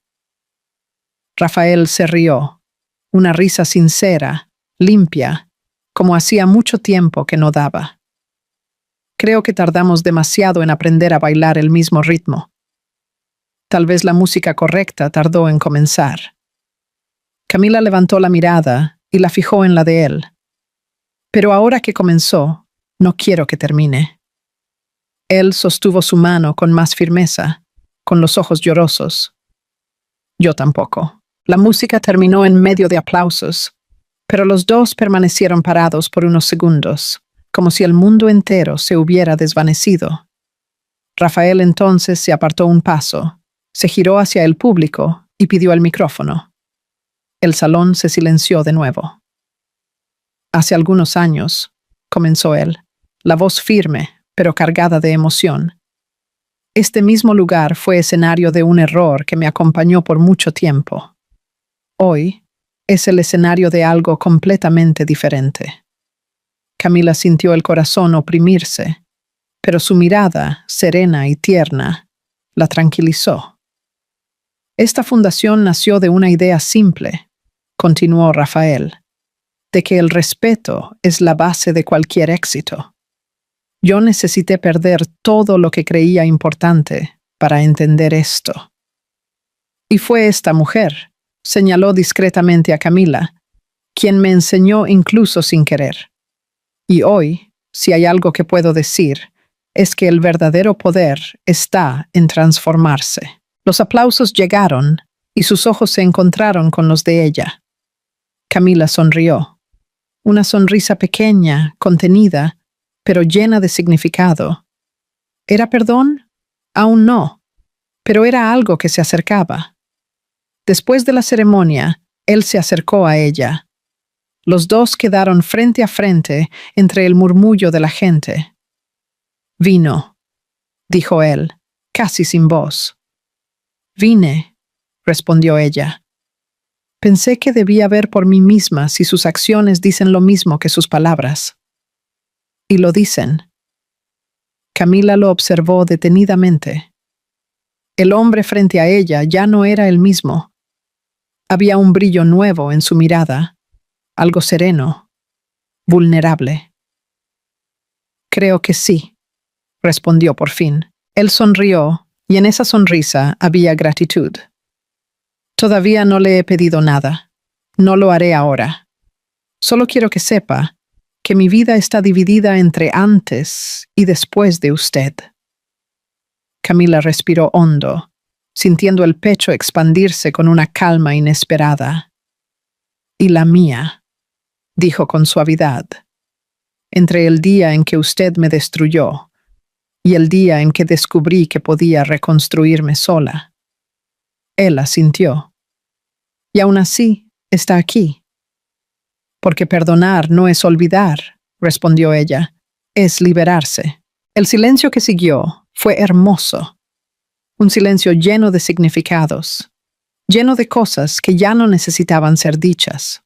Rafael se rió, una risa sincera, limpia, como hacía mucho tiempo que no daba. Creo que tardamos demasiado en aprender a bailar el mismo ritmo. Tal vez la música correcta tardó en comenzar. Camila levantó la mirada y la fijó en la de él. Pero ahora que comenzó, no quiero que termine. Él sostuvo su mano con más firmeza, con los ojos llorosos. Yo tampoco. La música terminó en medio de aplausos, pero los dos permanecieron parados por unos segundos, como si el mundo entero se hubiera desvanecido. Rafael entonces se apartó un paso, se giró hacia el público y pidió el micrófono. El salón se silenció de nuevo. Hace algunos años, comenzó él, la voz firme, pero cargada de emoción. Este mismo lugar fue escenario de un error que me acompañó por mucho tiempo. Hoy es el escenario de algo completamente diferente. Camila sintió el corazón oprimirse, pero su mirada, serena y tierna, la tranquilizó. Esta fundación nació de una idea simple, continuó Rafael, de que el respeto es la base de cualquier éxito. Yo necesité perder todo lo que creía importante para entender esto. Y fue esta mujer, señaló discretamente a Camila, quien me enseñó incluso sin querer. Y hoy, si hay algo que puedo decir, es que el verdadero poder está en transformarse. Los aplausos llegaron y sus ojos se encontraron con los de ella. Camila sonrió. Una sonrisa pequeña, contenida, pero llena de significado. ¿Era perdón? Aún no, pero era algo que se acercaba. Después de la ceremonia, él se acercó a ella. Los dos quedaron frente a frente entre el murmullo de la gente. «Vino», dijo él, casi sin voz. «Vine», respondió ella. Pensé que debía ver por mí misma si sus acciones dicen lo mismo que sus palabras. Y lo dicen. Camila lo observó detenidamente. El hombre frente a ella ya no era el mismo. Había un brillo nuevo en su mirada, algo sereno, vulnerable. «Creo que sí», respondió por fin. Él sonrió, y en esa sonrisa había gratitud. «Todavía no le he pedido nada. No lo haré ahora. Solo quiero que sepa que mi vida está dividida entre antes y después de usted». Camila respiró hondo, sintiendo el pecho expandirse con una calma inesperada. «Y la mía», dijo con suavidad, «entre el día en que usted me destruyó y el día en que descubrí que podía reconstruirme sola». Él asintió. «Y aún así, está aquí». «Porque perdonar no es olvidar», respondió ella, «es liberarse». El silencio que siguió fue hermoso. Un silencio lleno de significados, lleno de cosas que ya no necesitaban ser dichas.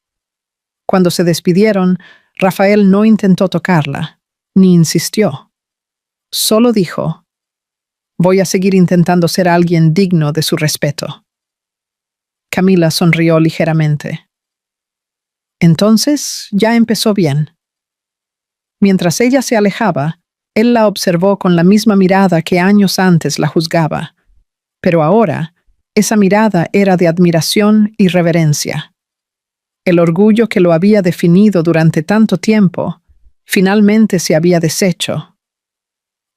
Cuando se despidieron, Rafael no intentó tocarla, ni insistió. Solo dijo: «Voy a seguir intentando ser alguien digno de su respeto». Camila sonrió ligeramente. «Entonces, ya empezó bien». Mientras ella se alejaba, él la observó con la misma mirada que años antes la juzgaba. Pero ahora, esa mirada era de admiración y reverencia. El orgullo que lo había definido durante tanto tiempo, finalmente se había deshecho.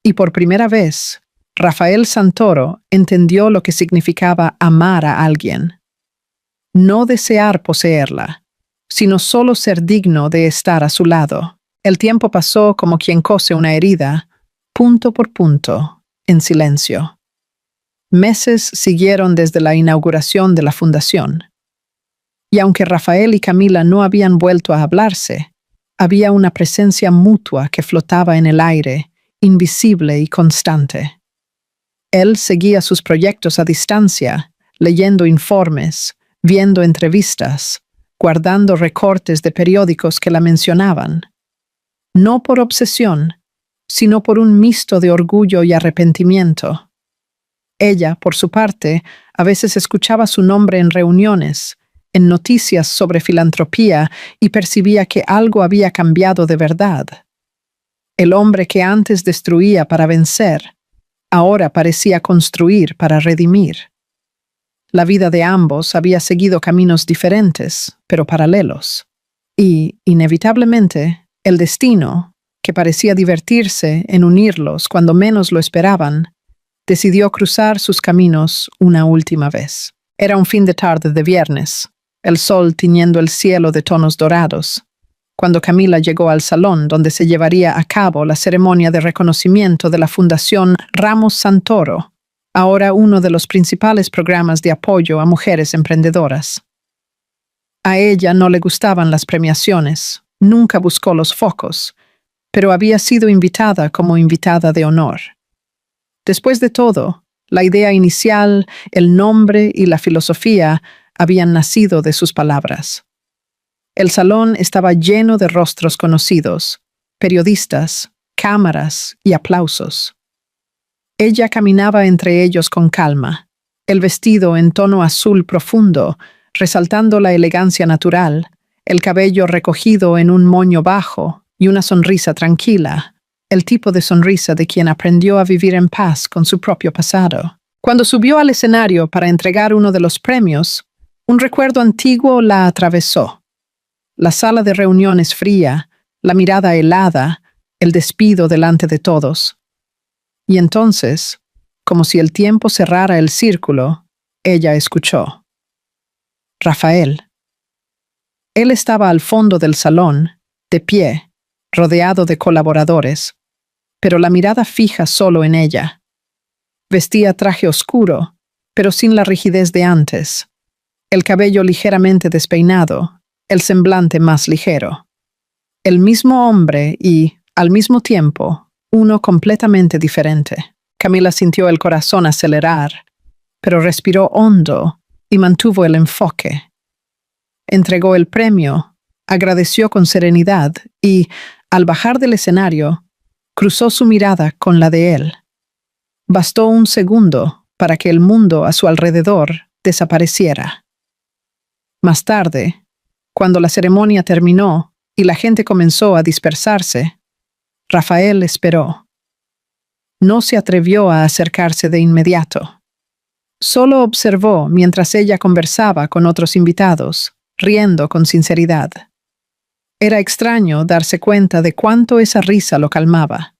Y por primera vez, Rafael Santoro entendió lo que significaba amar a alguien. No desear poseerla, sino solo ser digno de estar a su lado. El tiempo pasó como quien cose una herida, punto por punto, en silencio. Meses siguieron desde la inauguración de la fundación. Y aunque Rafael y Camila no habían vuelto a hablarse, había una presencia mutua que flotaba en el aire, invisible y constante. Él seguía sus proyectos a distancia, leyendo informes, viendo entrevistas, guardando recortes de periódicos que la mencionaban. No por obsesión, sino por un mixto de orgullo y arrepentimiento. Ella, por su parte, a veces escuchaba su nombre en reuniones, en noticias sobre filantropía y percibía que algo había cambiado de verdad. El hombre que antes destruía para vencer, ahora parecía construir para redimir. La vida de ambos había seguido caminos diferentes, pero paralelos. Y, inevitablemente, el destino, que parecía divertirse en unirlos cuando menos lo esperaban, decidió cruzar sus caminos una última vez. Era un fin de tarde de viernes, el sol tiñendo el cielo de tonos dorados, cuando Camila llegó al salón donde se llevaría a cabo la ceremonia de reconocimiento de la Fundación Ramos Santoro, ahora uno de los principales programas de apoyo a mujeres emprendedoras. A ella no le gustaban las premiaciones, nunca buscó los focos, pero había sido invitada como invitada de honor. Después de todo, la idea inicial, el nombre y la filosofía habían nacido de sus palabras. El salón estaba lleno de rostros conocidos, periodistas, cámaras y aplausos. Ella caminaba entre ellos con calma, el vestido en tono azul profundo, resaltando la elegancia natural, el cabello recogido en un moño bajo y una sonrisa tranquila, el tipo de sonrisa de quien aprendió a vivir en paz con su propio pasado. Cuando subió al escenario para entregar uno de los premios, un recuerdo antiguo la atravesó. La sala de reuniones fría, la mirada helada, el despido delante de todos. Y entonces, como si el tiempo cerrara el círculo, ella escuchó. Rafael. Él estaba al fondo del salón, de pie, rodeado de colaboradores, pero la mirada fija solo en ella. Vestía traje oscuro, pero sin la rigidez de antes. El cabello ligeramente despeinado, el semblante más ligero. El mismo hombre y, al mismo tiempo, uno completamente diferente. Camila sintió el corazón acelerar, pero respiró hondo y mantuvo el enfoque. Entregó el premio, agradeció con serenidad y, al bajar del escenario, cruzó su mirada con la de él. Bastó un segundo para que el mundo a su alrededor desapareciera. Más tarde, cuando la ceremonia terminó y la gente comenzó a dispersarse, Rafael esperó. No se atrevió a acercarse de inmediato. Solo observó mientras ella conversaba con otros invitados, riendo con sinceridad. Era extraño darse cuenta de cuánto esa risa lo calmaba.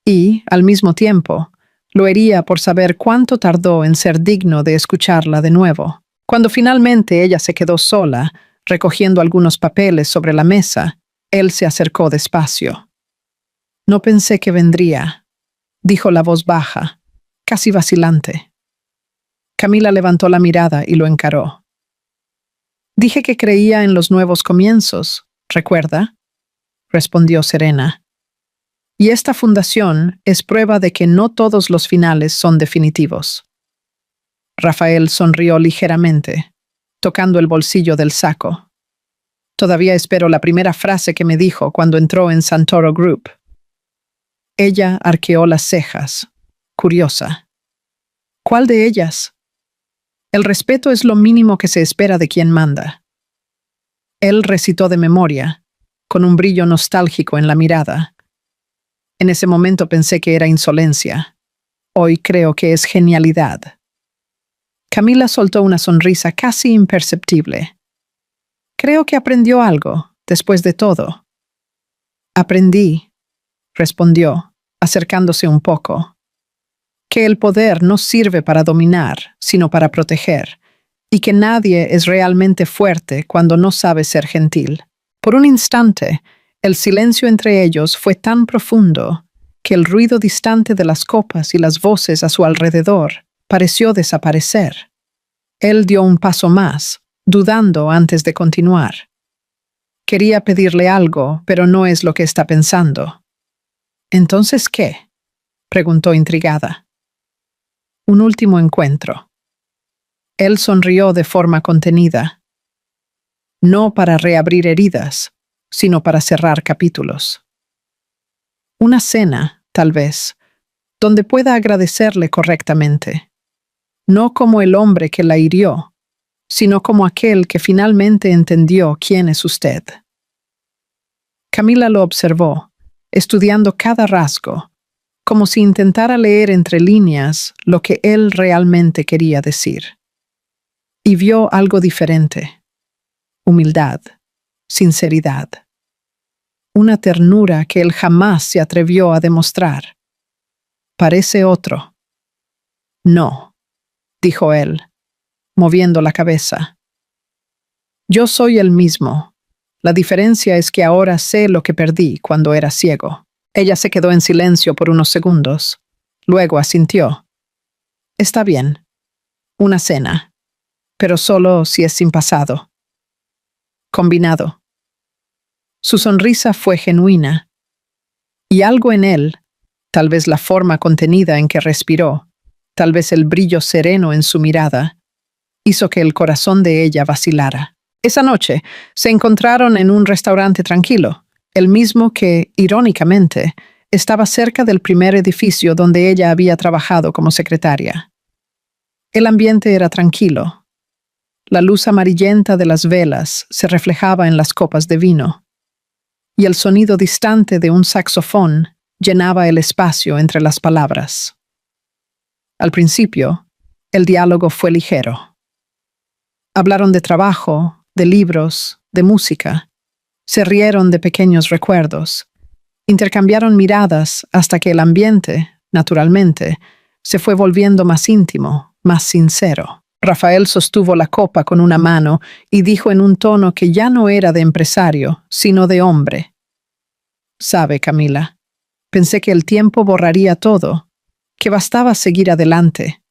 Y, al mismo tiempo, lo hería por saber cuánto tardó en ser digno de escucharla de nuevo. Cuando finalmente ella se quedó sola, recogiendo algunos papeles sobre la mesa, él se acercó despacio. No pensé que vendría, dijo la voz baja, casi vacilante. Camila levantó la mirada y lo encaró. Dije que creía en los nuevos comienzos, ¿recuerda? Respondió serena. Y esta fundación es prueba de que no todos los finales son definitivos. Rafael sonrió ligeramente, tocando el bolsillo del saco. Todavía espero la primera frase que me dijo cuando entró en Santoro Group. Ella arqueó las cejas, curiosa. ¿Cuál de ellas? El respeto es lo mínimo que se espera de quien manda. Él recitó de memoria, con un brillo nostálgico en la mirada. En ese momento pensé que era insolencia. Hoy creo que es genialidad. Camila soltó una sonrisa casi imperceptible. Creo que aprendió algo, después de todo. Aprendí, respondió, acercándose un poco, que el poder no sirve para dominar, sino para proteger, y que nadie es realmente fuerte cuando no sabe ser gentil. Por un instante, el silencio entre ellos fue tan profundo que el ruido distante de las copas y las voces a su alrededor pareció desaparecer. Él dio un paso más, dudando antes de continuar. Quería pedirle algo, pero no es lo que está pensando. ¿Entonces qué?, preguntó intrigada. Un último encuentro. Él sonrió de forma contenida. No para reabrir heridas, sino para cerrar capítulos. Una cena, tal vez, donde pueda agradecerle correctamente. No como el hombre que la hirió, sino como aquel que finalmente entendió quién es usted. Camila lo observó, estudiando cada rasgo, como si intentara leer entre líneas lo que él realmente quería decir. Y vio algo diferente: humildad, sinceridad, una ternura que él jamás se atrevió a demostrar. Parece otro. No, dijo él, moviendo la cabeza. Yo soy el mismo. La diferencia es que ahora sé lo que perdí cuando era ciego. Ella se quedó en silencio por unos segundos. Luego asintió. Está bien. Una cena. Pero solo si es sin pasado. Combinado. Su sonrisa fue genuina. Y algo en él, tal vez la forma contenida en que respiró, tal vez el brillo sereno en su mirada, hizo que el corazón de ella vacilara. Esa noche se encontraron en un restaurante tranquilo, el mismo que, irónicamente, estaba cerca del primer edificio donde ella había trabajado como secretaria. El ambiente era tranquilo. La luz amarillenta de las velas se reflejaba en las copas de vino, y el sonido distante de un saxofón llenaba el espacio entre las palabras. Al principio, el diálogo fue ligero. Hablaron de trabajo, de libros, de música. Se rieron de pequeños recuerdos. Intercambiaron miradas hasta que el ambiente, naturalmente, se fue volviendo más íntimo, más sincero. Rafael sostuvo la copa con una mano y dijo en un tono que ya no era de empresario, sino de hombre. «Sabe, Camila, pensé que el tiempo borraría todo, que bastaba seguir adelante,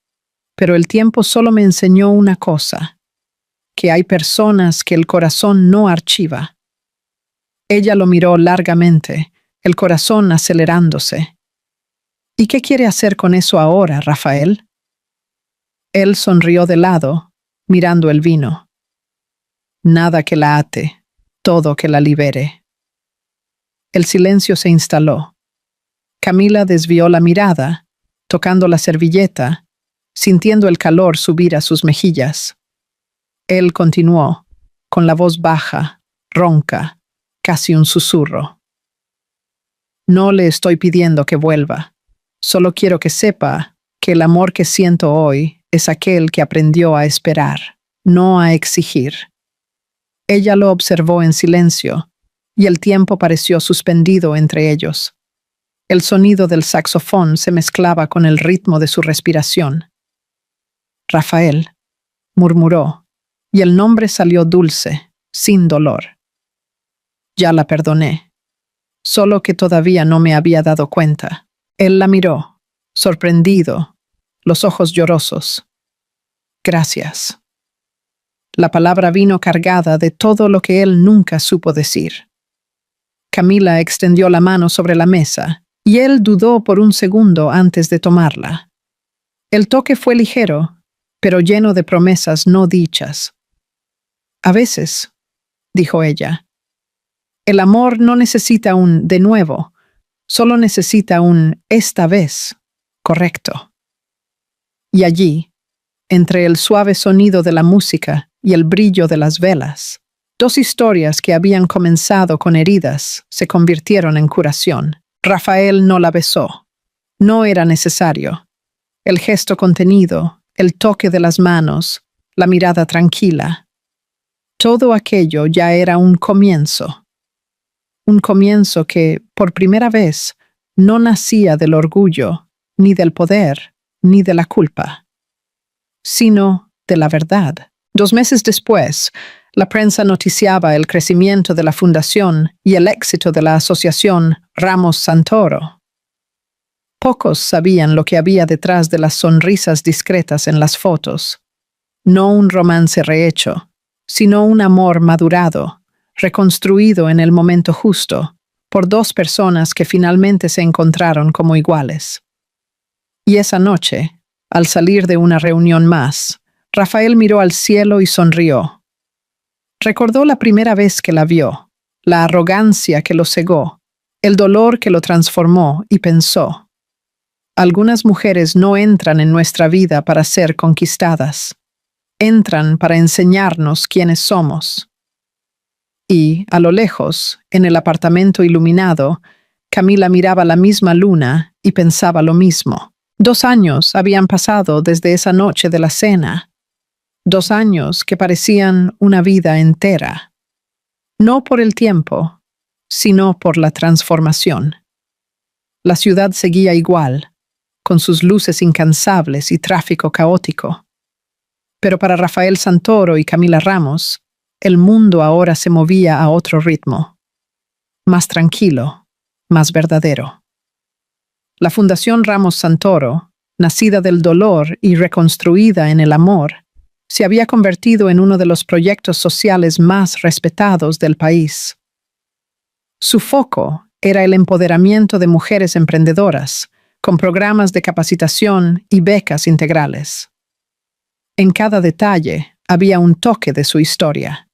pero el tiempo solo me enseñó una cosa, que hay personas que el corazón no archiva». Ella lo miró largamente, el corazón acelerándose. «¿Y qué quiere hacer con eso ahora, Rafael?» Él sonrió de lado, mirando el vino. «Nada que la ate, todo que la libere». El silencio se instaló. Camila desvió la mirada, tocando la servilleta, sintiendo el calor subir a sus mejillas. Él continuó, con la voz baja, ronca, casi un susurro. «No le estoy pidiendo que vuelva. Solo quiero que sepa que el amor que siento hoy es aquel que aprendió a esperar, no a exigir». Ella lo observó en silencio, y el tiempo pareció suspendido entre ellos. El sonido del saxofón se mezclaba con el ritmo de su respiración. «Rafael», murmuró, y el nombre salió dulce, sin dolor. «Ya la perdoné, solo que todavía no me había dado cuenta». Él la miró, sorprendido, los ojos llorosos. «Gracias». La palabra vino cargada de todo lo que él nunca supo decir. Camila extendió la mano sobre la mesa, y él dudó por un segundo antes de tomarla. El toque fue ligero, pero lleno de promesas no dichas. «A veces», dijo ella, «el amor no necesita un de nuevo, solo necesita un esta vez correcto». Y allí, entre el suave sonido de la música y el brillo de las velas, Dos historias que habían comenzado con heridas se convirtieron en curación. Rafael no la besó. No era necesario. El gesto contenido, el toque de las manos, la mirada tranquila. Todo aquello ya era un comienzo. Un comienzo que, por primera vez, no nacía del orgullo, ni del poder, ni de la culpa, sino de la verdad. 2 meses después, la prensa noticiaba el crecimiento de la fundación y el éxito de la asociación Ramos Santoro. Pocos sabían lo que había detrás de las sonrisas discretas en las fotos. No un romance rehecho, sino un amor madurado, reconstruido en el momento justo, por 2 personas que finalmente se encontraron como iguales. Y esa noche, al salir de una reunión más, Rafael miró al cielo y sonrió. Recordó la primera vez que la vio, la arrogancia que lo cegó, el dolor que lo transformó y pensó: algunas mujeres no entran en nuestra vida para ser conquistadas. Entran para enseñarnos quiénes somos. Y, a lo lejos, en el apartamento iluminado, Camila miraba la misma luna y pensaba lo mismo. 2 años habían pasado desde esa noche de la cena. 2 años que parecían una vida entera. No por el tiempo, sino por la transformación. La ciudad seguía igual, con sus luces incansables y tráfico caótico. Pero para Rafael Santoro y Camila Ramos, el mundo ahora se movía a otro ritmo, más tranquilo, más verdadero. La Fundación Ramos Santoro, nacida del dolor y reconstruida en el amor, se había convertido en uno de los proyectos sociales más respetados del país. Su foco era el empoderamiento de mujeres emprendedoras, con programas de capacitación y becas integrales. En cada detalle había un toque de su historia.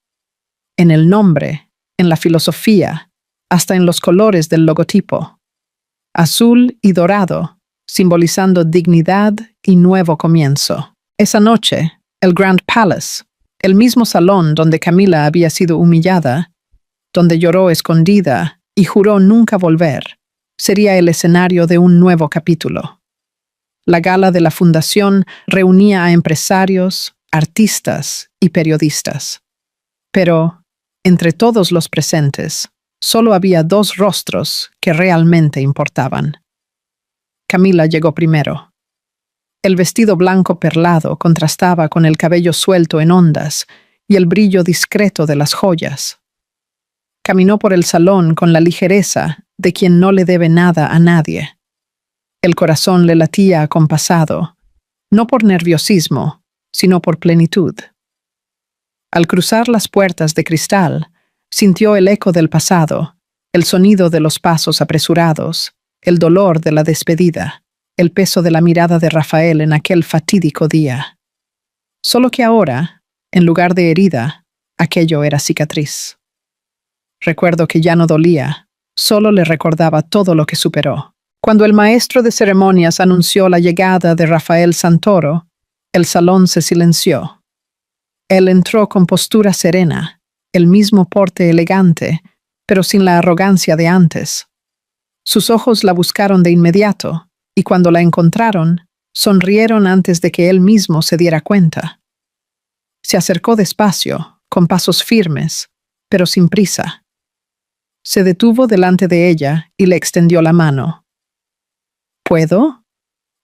En el nombre, en la filosofía, hasta en los colores del logotipo. Azul y dorado, simbolizando dignidad y nuevo comienzo. Esa noche, el Grand Palace, el mismo salón donde Camila había sido humillada, donde lloró escondida y juró nunca volver, sería el escenario de un nuevo capítulo. La gala de la fundación reunía a empresarios, artistas y periodistas. Pero, entre todos los presentes, solo había 2 rostros que realmente importaban. Camila llegó primero. El vestido blanco perlado contrastaba con el cabello suelto en ondas y el brillo discreto de las joyas. Caminó por el salón con la ligereza de quien no le debe nada a nadie. El corazón le latía acompasado, no por nerviosismo, sino por plenitud. Al cruzar las puertas de cristal, sintió el eco del pasado, el sonido de los pasos apresurados, el dolor de la despedida, el peso de la mirada de Rafael en aquel fatídico día. Solo que ahora, en lugar de herida, aquello era cicatriz. Recuerdo que ya no dolía, solo le recordaba todo lo que superó. Cuando el maestro de ceremonias anunció la llegada de Rafael Santoro, el salón se silenció. Él entró con postura serena, el mismo porte elegante, pero sin la arrogancia de antes. Sus ojos la buscaron de inmediato, y cuando la encontraron, sonrieron antes de que él mismo se diera cuenta. Se acercó despacio, con pasos firmes, pero sin prisa. Se detuvo delante de ella y le extendió la mano. ¿Puedo?,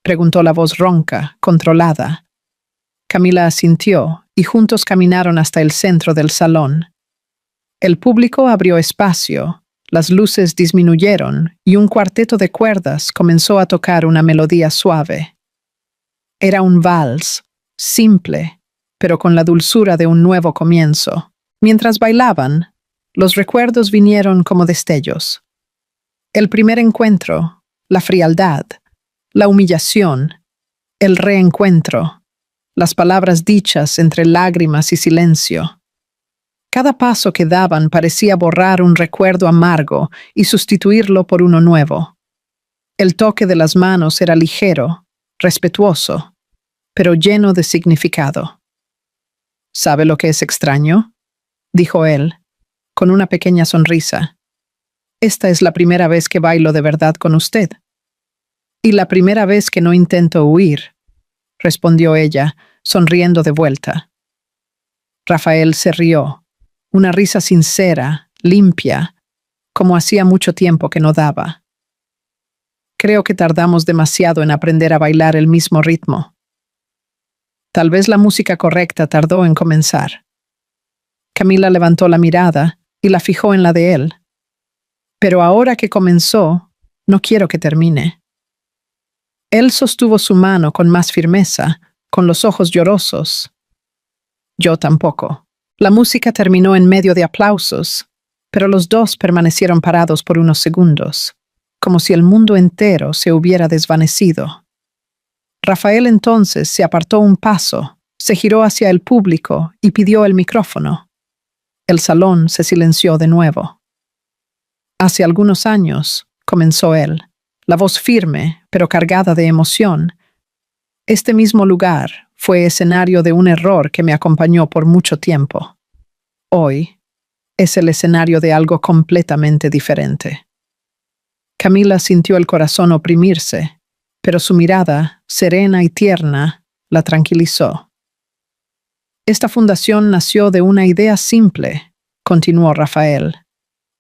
preguntó la voz ronca, controlada. Camila asintió y juntos caminaron hasta el centro del salón. El público abrió espacio, las luces disminuyeron y un cuarteto de cuerdas comenzó a tocar una melodía suave. Era un vals, simple, pero con la dulzura de un nuevo comienzo. Mientras bailaban, los recuerdos vinieron como destellos. El primer encuentro, la frialdad, la humillación, el reencuentro, las palabras dichas entre lágrimas y silencio. Cada paso que daban parecía borrar un recuerdo amargo y sustituirlo por uno nuevo. El toque de las manos era ligero, respetuoso, pero lleno de significado. ¿Sabe lo que es extraño? dijo él, con una pequeña sonrisa. Esta es la primera vez que bailo de verdad con usted. Y la primera vez que no intento huir, respondió ella, sonriendo de vuelta. Rafael se rió, una risa sincera, limpia, como hacía mucho tiempo que no daba. Creo que tardamos demasiado en aprender a bailar el mismo ritmo. Tal vez la música correcta tardó en comenzar. Camila levantó la mirada y la fijó en la de él. Pero ahora que comenzó, no quiero que termine. Él sostuvo su mano con más firmeza, con los ojos llorosos. Yo tampoco. La música terminó en medio de aplausos, pero los dos permanecieron parados por unos segundos, como si el mundo entero se hubiera desvanecido. Rafael entonces se apartó un paso, se giró hacia el público y pidió el micrófono. El salón se silenció de nuevo. Hace algunos años, comenzó él, la voz firme, pero cargada de emoción. Este mismo lugar fue escenario de un error que me acompañó por mucho tiempo. Hoy es el escenario de algo completamente diferente. Camila sintió el corazón oprimirse, pero su mirada, serena y tierna, la tranquilizó. Esta fundación nació de una idea simple, continuó Rafael,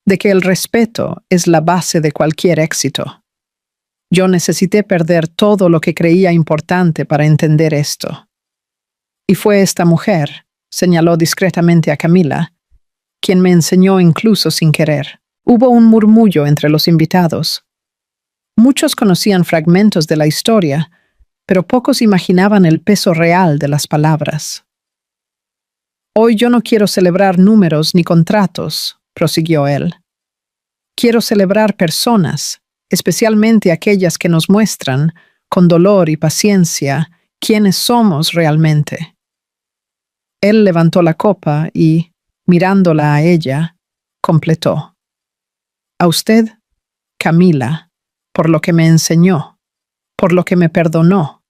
de que el respeto es la base de cualquier éxito. Yo necesité perder todo lo que creía importante para entender esto. Y fue esta mujer, señaló discretamente a Camila, quien me enseñó incluso sin querer. Hubo un murmullo entre los invitados. Muchos conocían fragmentos de la historia, pero pocos imaginaban el peso real de las palabras. Hoy yo no quiero celebrar números ni contratos, prosiguió él. Quiero celebrar personas, especialmente aquellas que nos muestran, con dolor y paciencia, quiénes somos realmente. Él levantó la copa y, mirándola a ella, completó. A usted, Camila, por lo que me enseñó, por lo que me perdonó,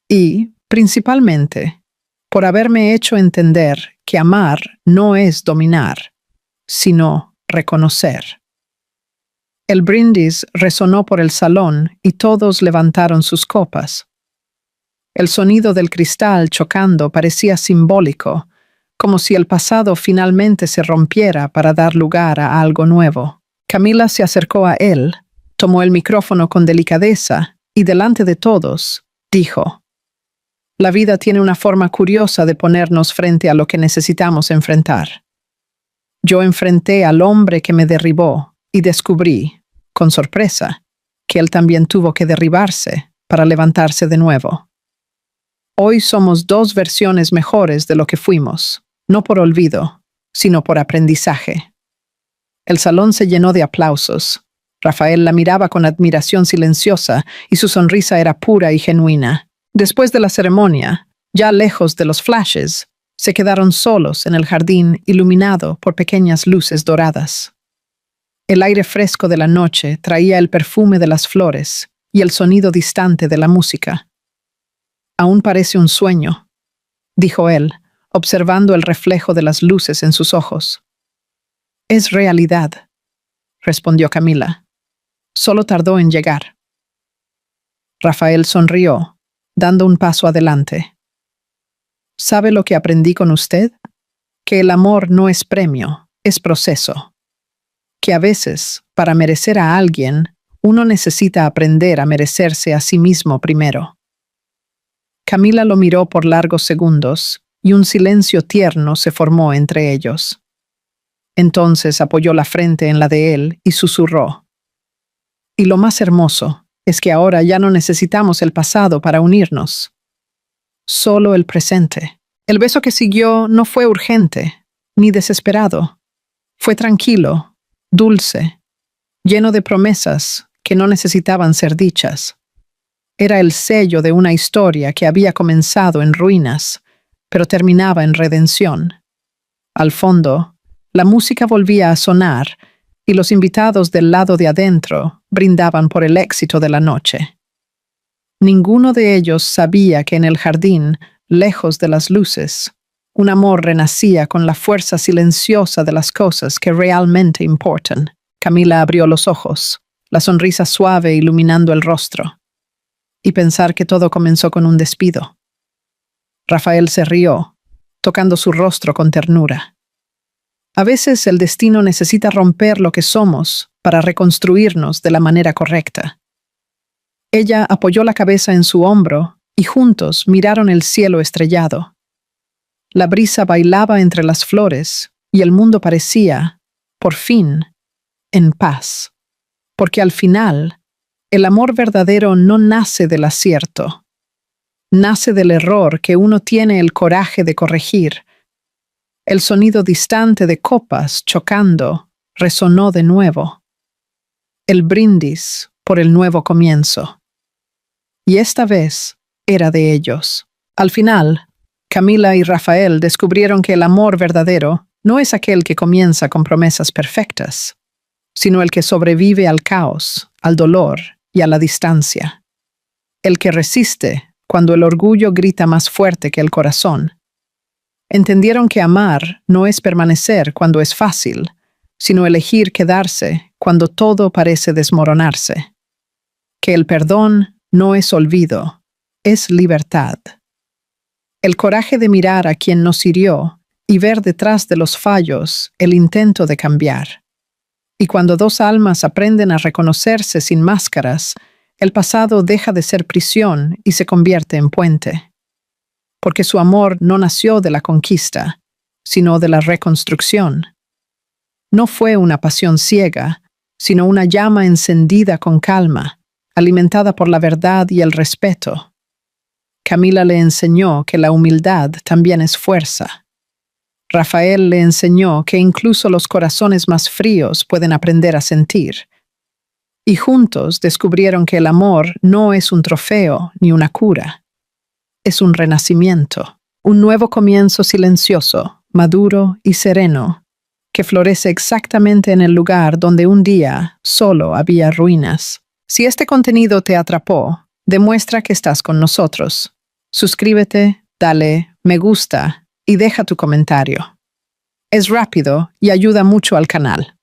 y, principalmente, por haberme hecho entender que amar no es dominar, sino reconocer. El brindis resonó por el salón y todos levantaron sus copas. El sonido del cristal chocando parecía simbólico, como si el pasado finalmente se rompiera para dar lugar a algo nuevo. Camila se acercó a él, tomó el micrófono con delicadeza y delante de todos, dijo: La vida tiene una forma curiosa de ponernos frente a lo que necesitamos enfrentar. Yo enfrenté al hombre que me derribó y descubrí, con sorpresa, que él también tuvo que derribarse para levantarse de nuevo. Hoy somos dos versiones mejores de lo que fuimos, no por olvido, sino por aprendizaje. El salón se llenó de aplausos. Rafael la miraba con admiración silenciosa y su sonrisa era pura y genuina. Después de la ceremonia, ya lejos de los flashes, se quedaron solos en el jardín iluminado por pequeñas luces doradas. El aire fresco de la noche traía el perfume de las flores y el sonido distante de la música. Aún parece un sueño, dijo él, observando el reflejo de las luces en sus ojos. Es realidad, respondió Camila. Solo tardó en llegar. Rafael sonrió, dando un paso adelante. ¿Sabe lo que aprendí con usted? Que el amor no es premio, es proceso. Que a veces, para merecer a alguien, uno necesita aprender a merecerse a sí mismo primero. Camila lo miró por largos segundos y un silencio tierno se formó entre ellos. Entonces apoyó la frente en la de él y susurró: Y lo más hermoso es que ahora ya no necesitamos el pasado para unirnos. Solo el presente. El beso que siguió no fue urgente, ni desesperado. Fue tranquilo, dulce, lleno de promesas que no necesitaban ser dichas. Era el sello de una historia que había comenzado en ruinas, pero terminaba en redención. Al fondo, la música volvía a sonar y los invitados del lado de adentro brindaban por el éxito de la noche. Ninguno de ellos sabía que en el jardín, lejos de las luces, un amor renacía con la fuerza silenciosa de las cosas que realmente importan. Camila abrió los ojos, la sonrisa suave iluminando el rostro. Y pensar que todo comenzó con un despido. Rafael se rió, tocando su rostro con ternura. A veces el destino necesita romper lo que somos para reconstruirnos de la manera correcta. Ella apoyó la cabeza en su hombro y juntos miraron el cielo estrellado. La brisa bailaba entre las flores y el mundo parecía, por fin, en paz. Porque al final, el amor verdadero no nace del acierto. Nace del error que uno tiene el coraje de corregir. El sonido distante de copas chocando resonó de nuevo. El brindis por el nuevo comienzo. Y esta vez era de ellos. Al final, Camila y Rafael descubrieron que el amor verdadero no es aquel que comienza con promesas perfectas, sino el que sobrevive al caos, al dolor y a la distancia. El que resiste cuando el orgullo grita más fuerte que el corazón. Entendieron que amar no es permanecer cuando es fácil, sino elegir quedarse cuando todo parece desmoronarse. Que el perdón no es olvido, es libertad. El coraje de mirar a quien nos hirió y ver detrás de los fallos el intento de cambiar. Y cuando dos almas aprenden a reconocerse sin máscaras, el pasado deja de ser prisión y se convierte en puente. Porque su amor no nació de la conquista, sino de la reconstrucción. No fue una pasión ciega, sino una llama encendida con calma, alimentada por la verdad y el respeto. Camila le enseñó que la humildad también es fuerza. Rafael le enseñó que incluso los corazones más fríos pueden aprender a sentir. Y juntos descubrieron que el amor no es un trofeo ni una cura. Es un renacimiento, un nuevo comienzo silencioso, maduro y sereno, que florece exactamente en el lugar donde un día solo había ruinas. Si este contenido te atrapó, demuestra que estás con nosotros. Suscríbete, dale me gusta y deja tu comentario. Es rápido y ayuda mucho al canal.